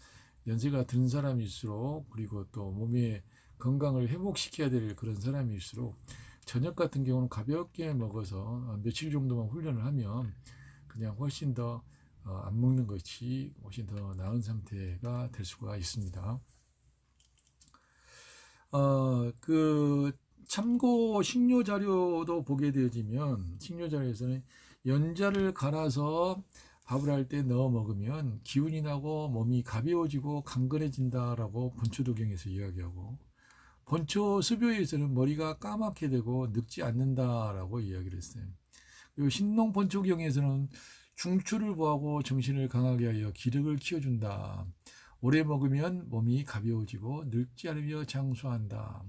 연세가 든 사람일수록, 그리고 또 몸의 건강을 회복시켜야 될 그런 사람일수록 저녁 같은 경우는 가볍게 먹어서 며칠 정도만 훈련을 하면 그냥 훨씬 더 안 먹는 것이 훨씬 더 나은 상태가 될 수가 있습니다. 그 참고 식료 자료도 보게 되어지면, 식료 자료에서는 연자를 갈아서 밥을 할 때 넣어 먹으면 기운이 나고 몸이 가벼워지고 강건해진다라고 본초도경에서 이야기하고, 본초수묘에서는 머리가 까맣게 되고 늙지 않는다라고 이야기를 했어요. 그리고 신농본초경에서는 중추를 보하고 정신을 강하게 하여 기력을 키워준다. 오래 먹으면 몸이 가벼워지고 늙지 않으며 장수한다.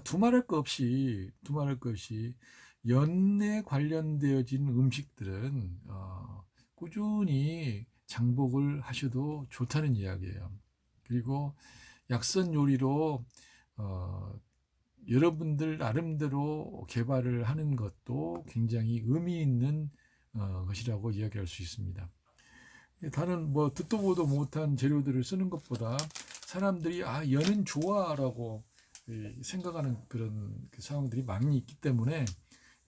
두말할 것 없이 연에 관련되어진 음식들은 꾸준히 장복을 하셔도 좋다는 이야기예요. 그리고 약선 요리로 여러분들 나름대로 개발을 하는 것도 굉장히 의미 있는 것이라고 이야기할 수 있습니다. 다른 뭐 듣도 보도 못한 재료들을 쓰는 것보다 사람들이 연은 좋아라고 생각하는 그런 상황들이 많이 있기 때문에,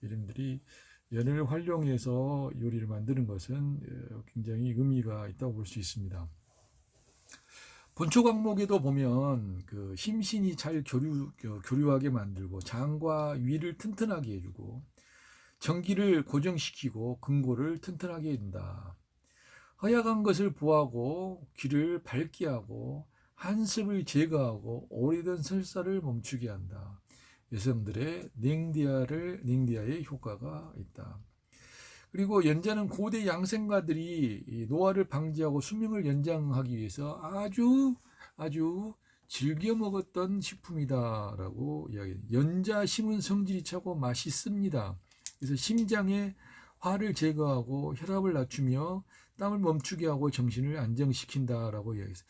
여러분들이 연을 활용해서 요리를 만드는 것은 굉장히 의미가 있다고 볼 수 있습니다. 본초 강목에도 보면 그 심신이 잘 교류하게 만들고 장과 위를 튼튼하게 해주고 정기를 고정시키고 근골을 튼튼하게 해준다. 허약한 것을 보하고 귀를 밝게 하고 한습을 제거하고 오래된 설사를 멈추게 한다. 여성들의 냉디아의 효과가 있다. 그리고 연자는 고대 양생가들이 노화를 방지하고 수명을 연장하기 위해서 아주 즐겨 먹었던 식품이다라고 이야기해요. 연자 심은 성질이 차고 맛있습니다. 그래서 심장의 화를 제거하고 혈압을 낮추며 땀을 멈추게 하고 정신을 안정시킨다라고 이야기했어요.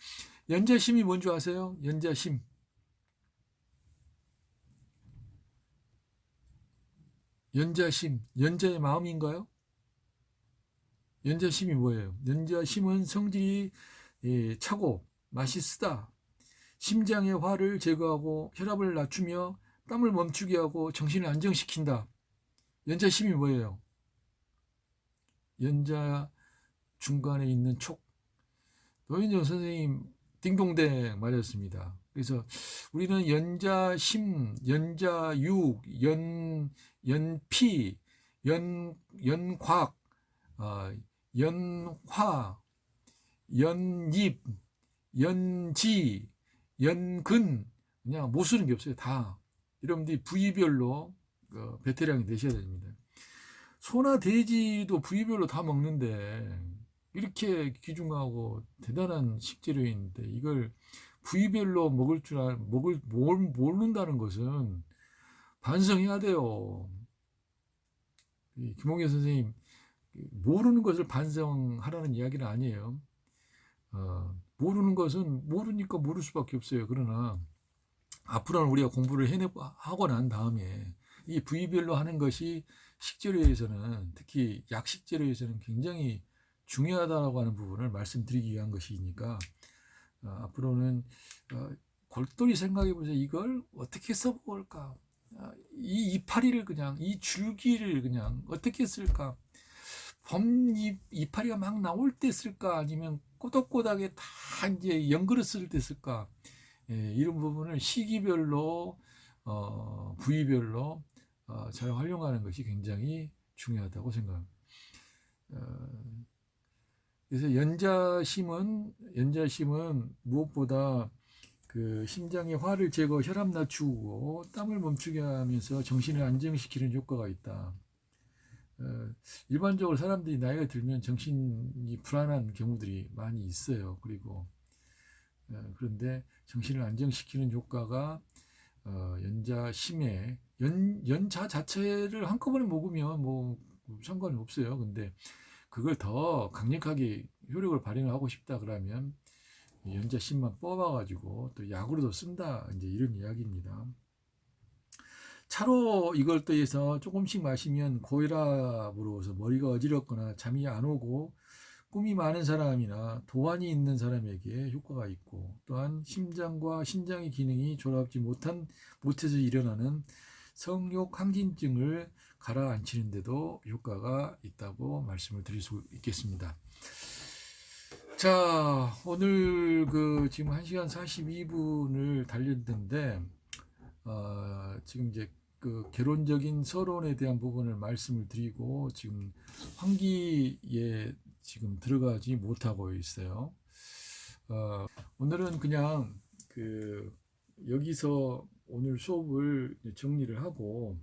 연자심이 뭔지 아세요? 연자심. 연자심. 연자의 마음인가요? 연자심이 뭐예요? 연자심은 성질이 차고 맛이 쓰다. 심장의 화를 제거하고 혈압을 낮추며 땀을 멈추게 하고 정신을 안정시킨다. 연자심이 뭐예요? 연자 중간에 있는 촉. 노인정 선생님 딩동댕 맞았습니다. 그래서 우리는 연자심, 연자육, 연피, 연곽, 연화, 연입, 연지, 연근, 그냥 못 쓰는 게 없어요. 다 여러분들이 부위별로 베테랑이 되셔야 됩니다. 소나 돼지도 부위별로 다 먹는데 이렇게 귀중하고 대단한 식재료인데 이걸 부위별로 모른다는 것은 반성해야 돼요. 김홍현 선생님 모르는 것을 반성하라는 이야기는 아니에요. 모르는 것은 모르니까 모를 수밖에 없어요. 그러나 앞으로는 우리가 공부를 하고 난 다음에 이 부위별로 하는 것이 식재료에서는, 특히 약식재료에서는 굉장히 중요하다고 하는 부분을 말씀드리기 위한 것이니까 앞으로는 골똘히 생각해 보세요. 이걸 어떻게 써볼까? 이 이파리를 그냥, 이 줄기를 그냥 어떻게 쓸까? 범 이파리가 막 나올 때 쓸까? 아니면 꼬닥꼬닥에 다 이제 연그릇 쓸 때 쓸까? 이런 부분을 시기별로 부위별로 잘 활용하는 것이 굉장히 중요하다고 생각합니다. 그래서 연자심은 무엇보다 그 심장의 화를 제거, 혈압 낮추고 땀을 멈추게 하면서 정신을 안정시키는 효과가 있다. 일반적으로 사람들이 나이가 들면 정신이 불안한 경우들이 많이 있어요. 그리고 그런데 정신을 안정시키는 효과가 연자심에 연자 자체를 한꺼번에 먹으면 뭐 상관이 없어요. 근데 그걸 더 강력하게 효력을 발휘하고 싶다 그러면 연자씨만 뽑아가지고 또 약으로도 쓴다, 이제 이런 이야기입니다. 차로 이걸 또 해서 조금씩 마시면 고혈압으로서 머리가 어지럽거나 잠이 안 오고 꿈이 많은 사람이나 도안이 있는 사람에게 효과가 있고, 또한 심장과 신장의 기능이 조합지 못해서 일어나는 성욕 항진증을 가라앉히는 데도 효과가 있다고 말씀을 드릴 수 있겠습니다. 자, 오늘 지금 1시간 42분을 달렸는데, 지금 이제 개론적인 서론에 대한 부분을 말씀을 드리고, 지금 환기에 지금 들어가지 못하고 있어요. 오늘은 그냥 여기서 오늘 수업을 정리를 하고,